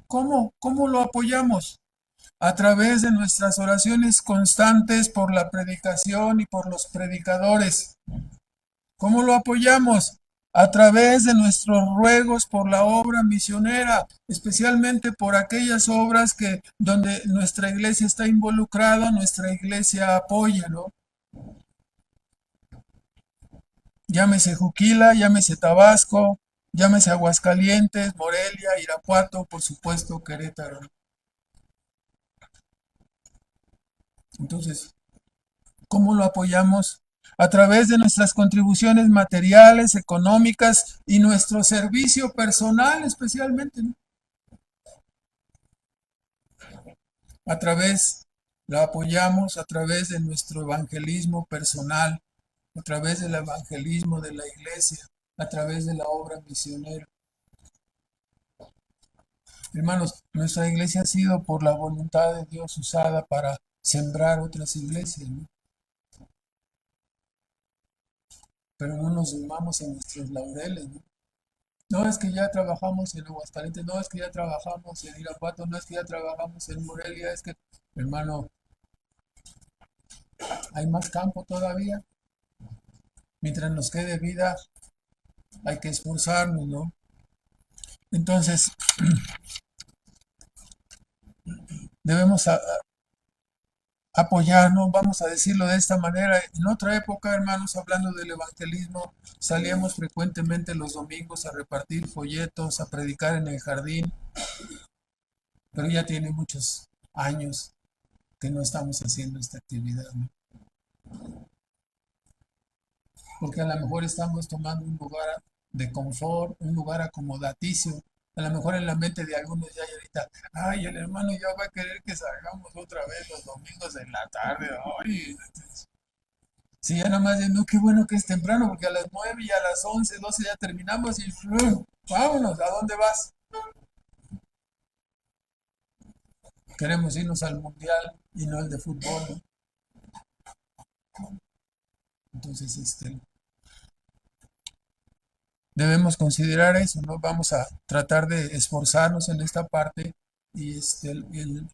¿Cómo? ¿Cómo lo apoyamos? A través de nuestras oraciones constantes por la predicación y por los predicadores. ¿Cómo lo apoyamos? A través de nuestros ruegos por la obra misionera, especialmente por aquellas obras que donde nuestra iglesia está involucrada, nuestra iglesia apoya, ¿no? Llámese Juquila, llámese Tabasco, llámese Aguascalientes, Morelia, Irapuato, por supuesto, Querétaro. Entonces, ¿cómo lo apoyamos? A través de nuestras contribuciones materiales, económicas y nuestro servicio personal especialmente, ¿no? A través, la apoyamos a través de nuestro evangelismo personal, a través del evangelismo de la iglesia, a través de la obra misionera. Hermanos, nuestra iglesia ha sido por la voluntad de Dios usada para sembrar otras iglesias, ¿no? Pero no nos durmamos en nuestros laureles, ¿no? No es que ya trabajamos en Aguascalientes, no es que ya trabajamos en Irapuato, no es que ya trabajamos en Morelia, es que, hermano, hay más campo todavía. Mientras nos quede vida, hay que esforzarnos, ¿no? Entonces, debemos apoyarnos, vamos a decirlo de esta manera. En otra época, hermanos, hablando del evangelismo, salíamos frecuentemente los domingos a repartir folletos, a predicar en el jardín, pero ya tiene muchos años que no estamos haciendo esta actividad, ¿no? Porque a lo mejor estamos tomando un lugar de confort, un lugar acomodaticio. A lo mejor en la mente de algunos ya hay ahorita, ay, el hermano ya va a querer que salgamos otra vez los domingos en la tarde. Ay, sí, ya nada más, no, qué bueno que es temprano, porque a las 9 y a las 11 12 ya terminamos y vámonos, ¿a dónde vas? queremos irnos al mundial y no el de fútbol, ¿no? Entonces, debemos considerar eso, ¿no? Vamos a tratar de esforzarnos en esta parte y,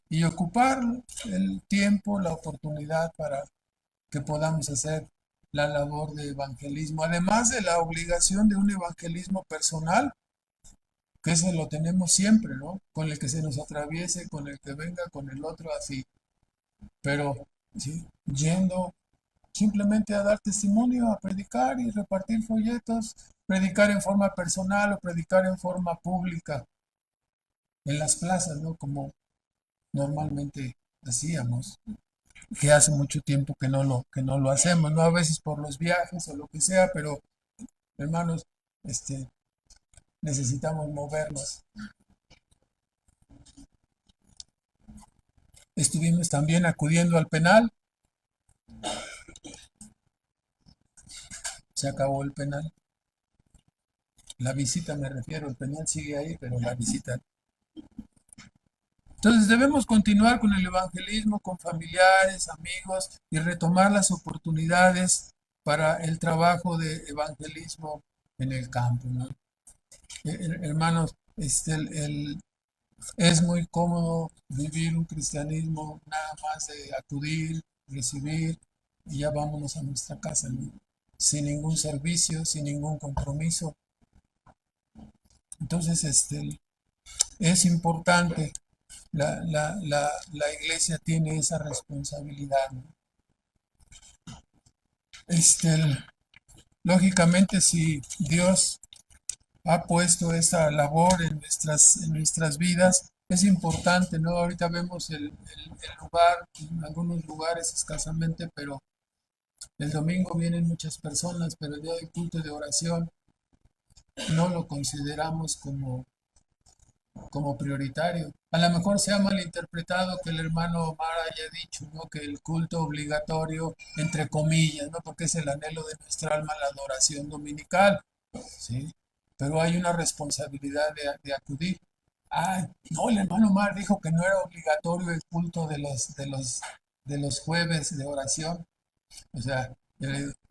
y ocupar el tiempo, la oportunidad para que podamos hacer la labor de evangelismo, además de la obligación de un evangelismo personal, que eso lo tenemos siempre, ¿no? Con el que se nos atraviese, con el que venga, con el otro, así. Pero, sí, yendo simplemente a dar testimonio, a predicar y repartir folletos, predicar en forma personal o predicar en forma pública en las plazas, ¿no? Como normalmente hacíamos, que hace mucho tiempo que no lo hacemos, ¿no? A veces por los viajes o lo que sea, pero hermanos, necesitamos movernos. Estuvimos también acudiendo al penal, se acabó el penal. La visita me refiero, el penal sigue ahí, pero la visita. Entonces debemos continuar con el evangelismo, con familiares, amigos y retomar las oportunidades para el trabajo de evangelismo en el campo, ¿no? Hermanos, es muy cómodo vivir un cristianismo nada más de acudir, recibir y ya vámonos a nuestra casa, ¿no? Sin ningún servicio, sin ningún compromiso. Entonces, es importante, la iglesia tiene esa responsabilidad, ¿no? Lógicamente, si Dios ha puesto esa labor en nuestras vidas, es importante, ¿no? Ahorita vemos el lugar, en algunos lugares escasamente, pero el domingo vienen muchas personas, pero el día del culto de oración no lo consideramos como prioritario. A lo mejor se ha malinterpretado que el hermano Omar haya dicho, ¿no? Que el culto obligatorio, entre comillas, ¿no? Porque es el anhelo de nuestra alma la adoración dominical, ¿sí? Pero hay una responsabilidad de acudir. Ah, no, el hermano Omar dijo que no era obligatorio el culto de los jueves de oración. O sea,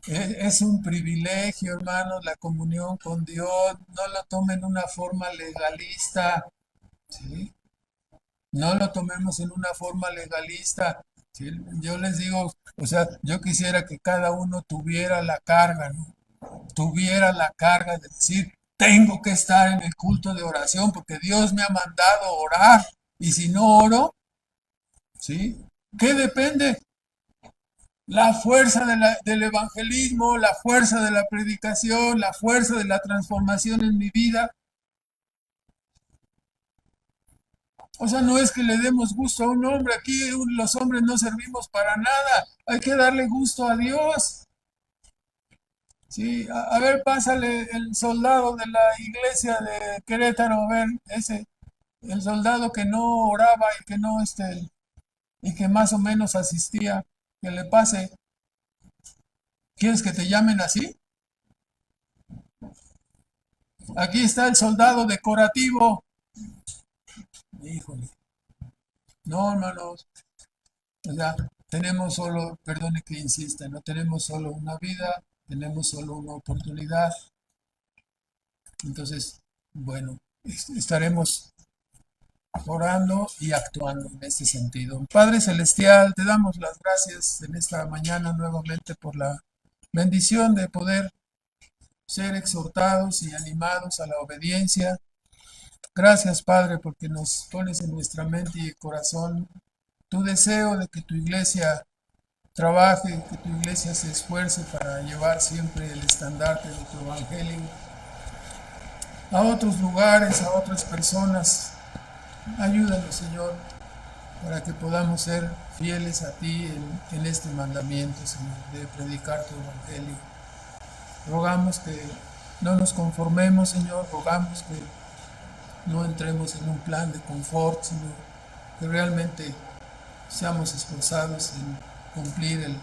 es un privilegio, hermanos, la comunión con Dios. No lo tomen de una forma legalista, ¿sí? No lo tomemos en una forma legalista. ¿Sí? Yo les digo, o sea, yo quisiera que cada uno tuviera la carga, ¿no? Tuviera la carga de decir, tengo que estar en el culto de oración porque Dios me ha mandado orar. Y si no oro, ¿sí? ¿Qué depende? La fuerza del evangelismo, la fuerza de la predicación, la fuerza de la transformación en mi vida. O sea, no es que le demos gusto a un hombre, aquí los hombres no servimos para nada, hay que darle gusto a Dios. Sí, a ver, pásale el soldado de la iglesia de Querétaro, a ver, el soldado que no oraba y que no, y que más o menos asistía, que le pase. ¿Quieres que te llamen así? Aquí está el soldado decorativo. Híjole. No, hermanos. O sea, tenemos solo, perdone que insista, no tenemos solo una vida, tenemos solo una oportunidad. Entonces, bueno, estaremos orando y actuando en este sentido. Padre Celestial, te damos las gracias en esta mañana nuevamente por la bendición de poder ser exhortados y animados a la obediencia. Gracias, Padre, porque nos pones en nuestra mente y corazón tu deseo de que tu iglesia trabaje, que tu iglesia se esfuerce para llevar siempre el estandarte de tu evangelio a otros lugares, a otras personas. Ayúdanos, Señor, para que podamos ser fieles a ti en este mandamiento, Señor, de predicar tu evangelio. Rogamos que no nos conformemos, Señor, rogamos que no entremos en un plan de confort, sino que realmente seamos esforzados en cumplir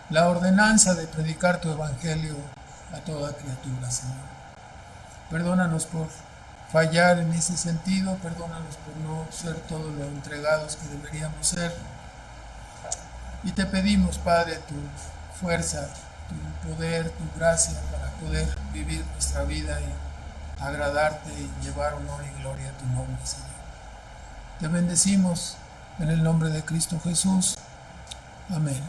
la ordenanza de predicar tu evangelio a toda criatura, Señor. Perdónanos por fallar en ese sentido, perdónanos por no ser todo lo entregados que deberíamos ser. Y te pedimos, Padre, tu fuerza, tu poder, tu gracia para poder vivir nuestra vida y agradarte y llevar honor y gloria a tu nombre, Señor. Te bendecimos en el nombre de Cristo Jesús. Amén.